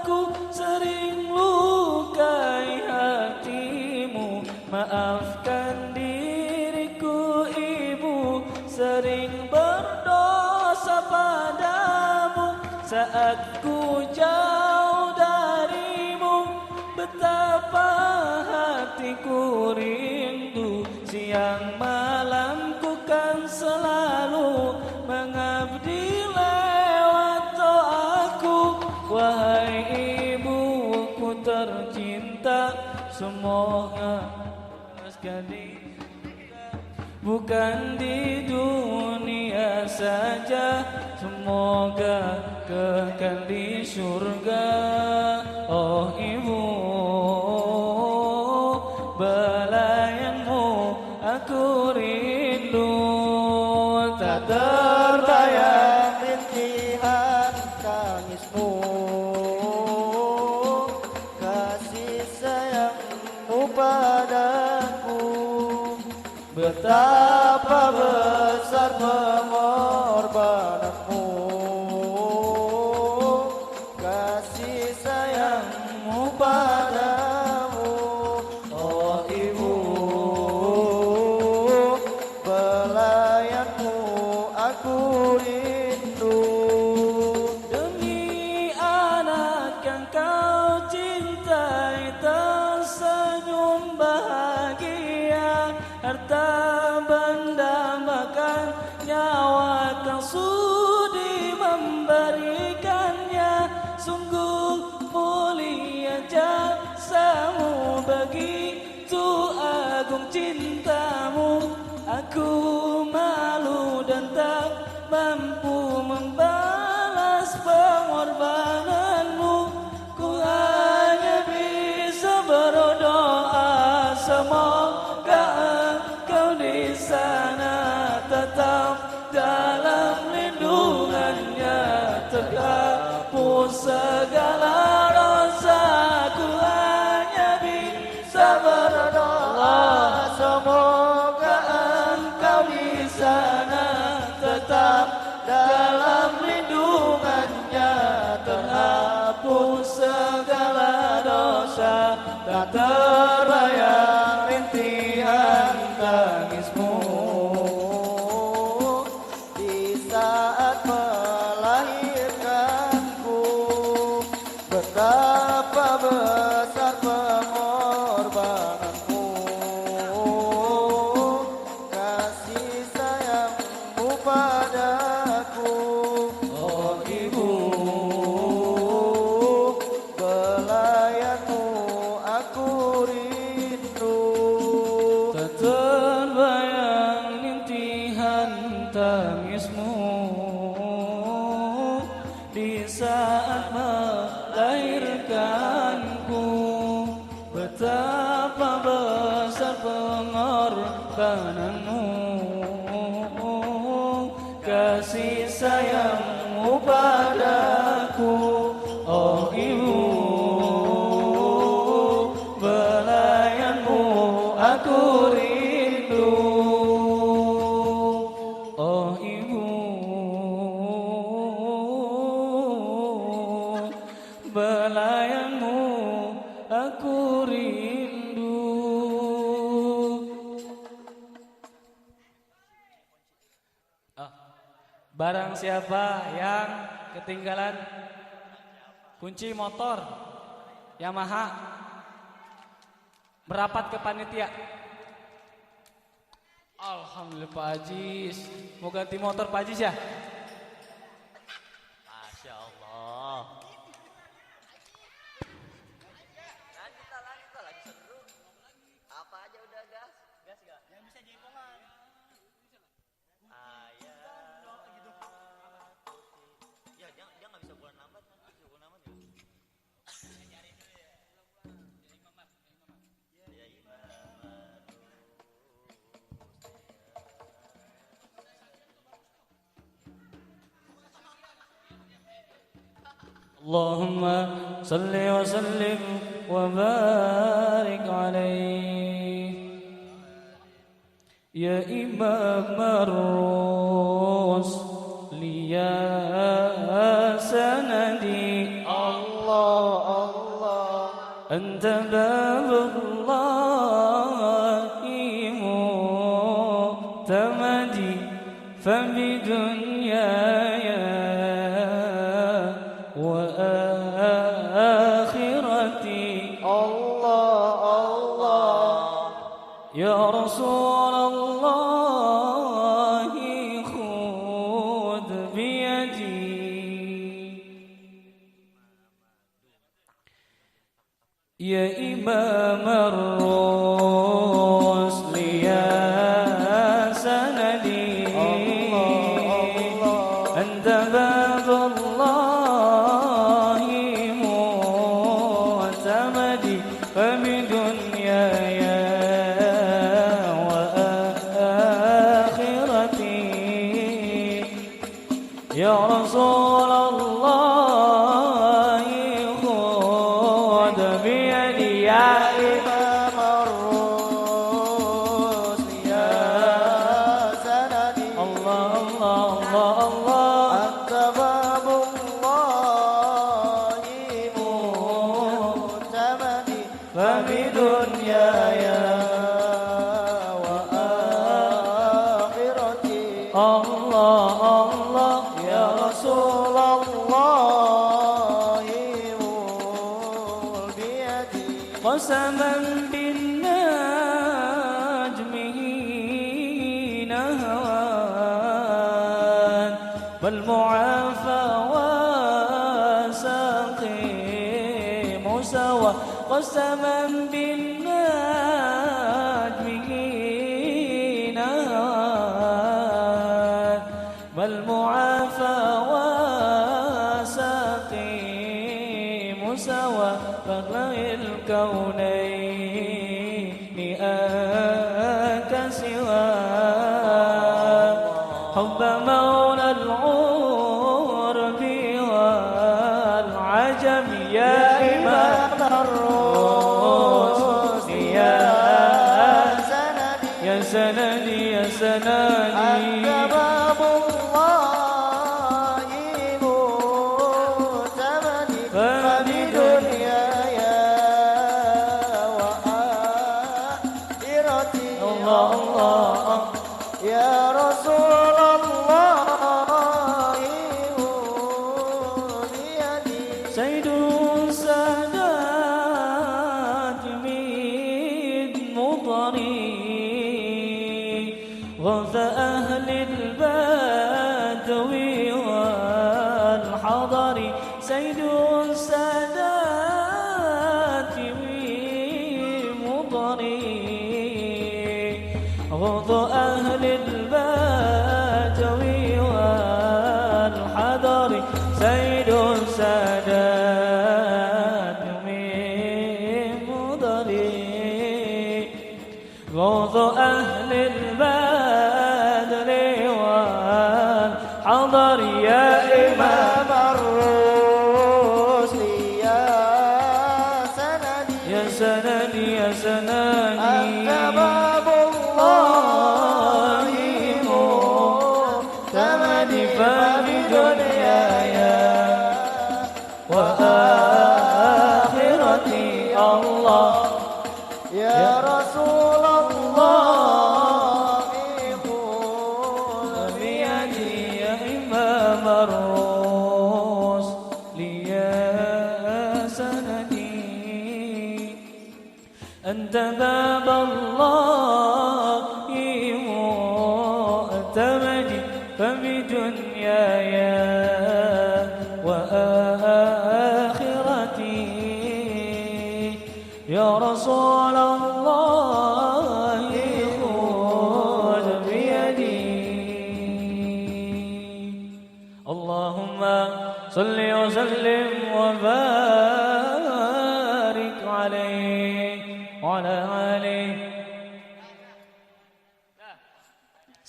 ku sering lukai hatimu. Maafkan diriku ibu, sering berdosa padamu. Saat ku jauh darimu, betapa hatiku rindu. Siang malam ku kan selalu mengabdi lewat doaku. Wahai ibuku tercinta, semoga sekali bukan di dunia saja, semoga kekal di surga. Oh ibu, belayanmu aku rindu. Tak Terbayang rintihan tangismu, kasih sayangmu padaku. Betapa besar pengorbananmu, kasih sayangmu padamu. Oh ibu, belayanmu aku rindu. demi anak yang kau cintai, tersenyum bahagia. Harta benda bahkan nyawa kau sudi memberikannya. Sungguh mulia jasamu, begitu agung cintamu. Aku malu dan tak mampu membalas pengorbananmu. Ku hanya bisa berdoa, semoga engkau di sana tetap dalam lindungannya, terhapus segala dosa. Ku hanya bisa berdoa, semoga engkau di sana tetap dalam lindungannya, terhapus segala dosa. Tak terbayang rintihan tangismu di saat melahirkanku. Betapa besar pengorbananmu, kasih sayangmu padaku. Oh ibu, Belayanmu aku rindu. tak terbayang rintihan tangismu di saat melahirkanku. Betapa besar pengorbananmu, kasih sayangmu padaku. Oh ibu, belayanmu aku rindu. Oh ibu, belayanmu aku rindu. Barang siapa yang ketinggalan kunci motor Yamaha, merapat ke panitia. Alhamdulillah Pak Ajis, mau ganti motor Pak Ajis ya? Masya Allah. Lanjut lagi seru. Apa aja udah gas? Gas gak? Yang bisa jaipongan. Ayah. Ya dia nggak bisa bulan lambat nanti bulan lambat ya. Cari dulu ya. Ya imam. Allahumma salli wa sallim wa barik alaih. Ya Imam ar-Rusli ya sanadi, Allah anta babullahi mu'tamadi, fabidunyaya wa akhirati. Allah Ya Rasulullah khudh biyadi. Ya Imam ar-Rusli ya sanadi, anta babullahi mu'tamadi, fabidunyaya wa akhirati. Ya Rasulullah khudh biyadi. Ya Imam ar-Rusli ya sanadi. Allah Allah Allah Allah. Anta babullahi mu'tamadi, Fabidunyaya wa akhirati. Allah Allah. Ya Rasulullah biyadi. qasaman bin najmihi nahwan والمعافى وسقيم سوى قسما بالناجمين والمعافى وسقيم سوى فاغلق الكونين أنت سوى حب مولى العرب والعجم يا إمام الرسل يا سندي يا سندي باب الله مؤتمني فبدنياي وآخرتي الله الله يا رسول الله بيدي سيد السادات من مطري غوث أهل البدو والحضر سيد السادات من مطري غوث أهل البدو والحضر سيد السادات من مضري غوث أهل البدر والحضر يا إمام الرسل يا سندي يا سندي يا سندي أنت باب الله مؤتمني فبدنياي وآخرتي الله يا رسول الله خذ بيدي يا إمام الرسل يا سندي أنت باب الله مؤتمني فبدنياي وآخرتي يا رسول الله خذ بيدي اللهم صل وسلم وبارك عليه وعلى آله.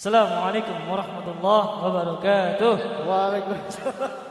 Assalamualaikum warahmatullahi wabarakatuh. Waalaikumsalam.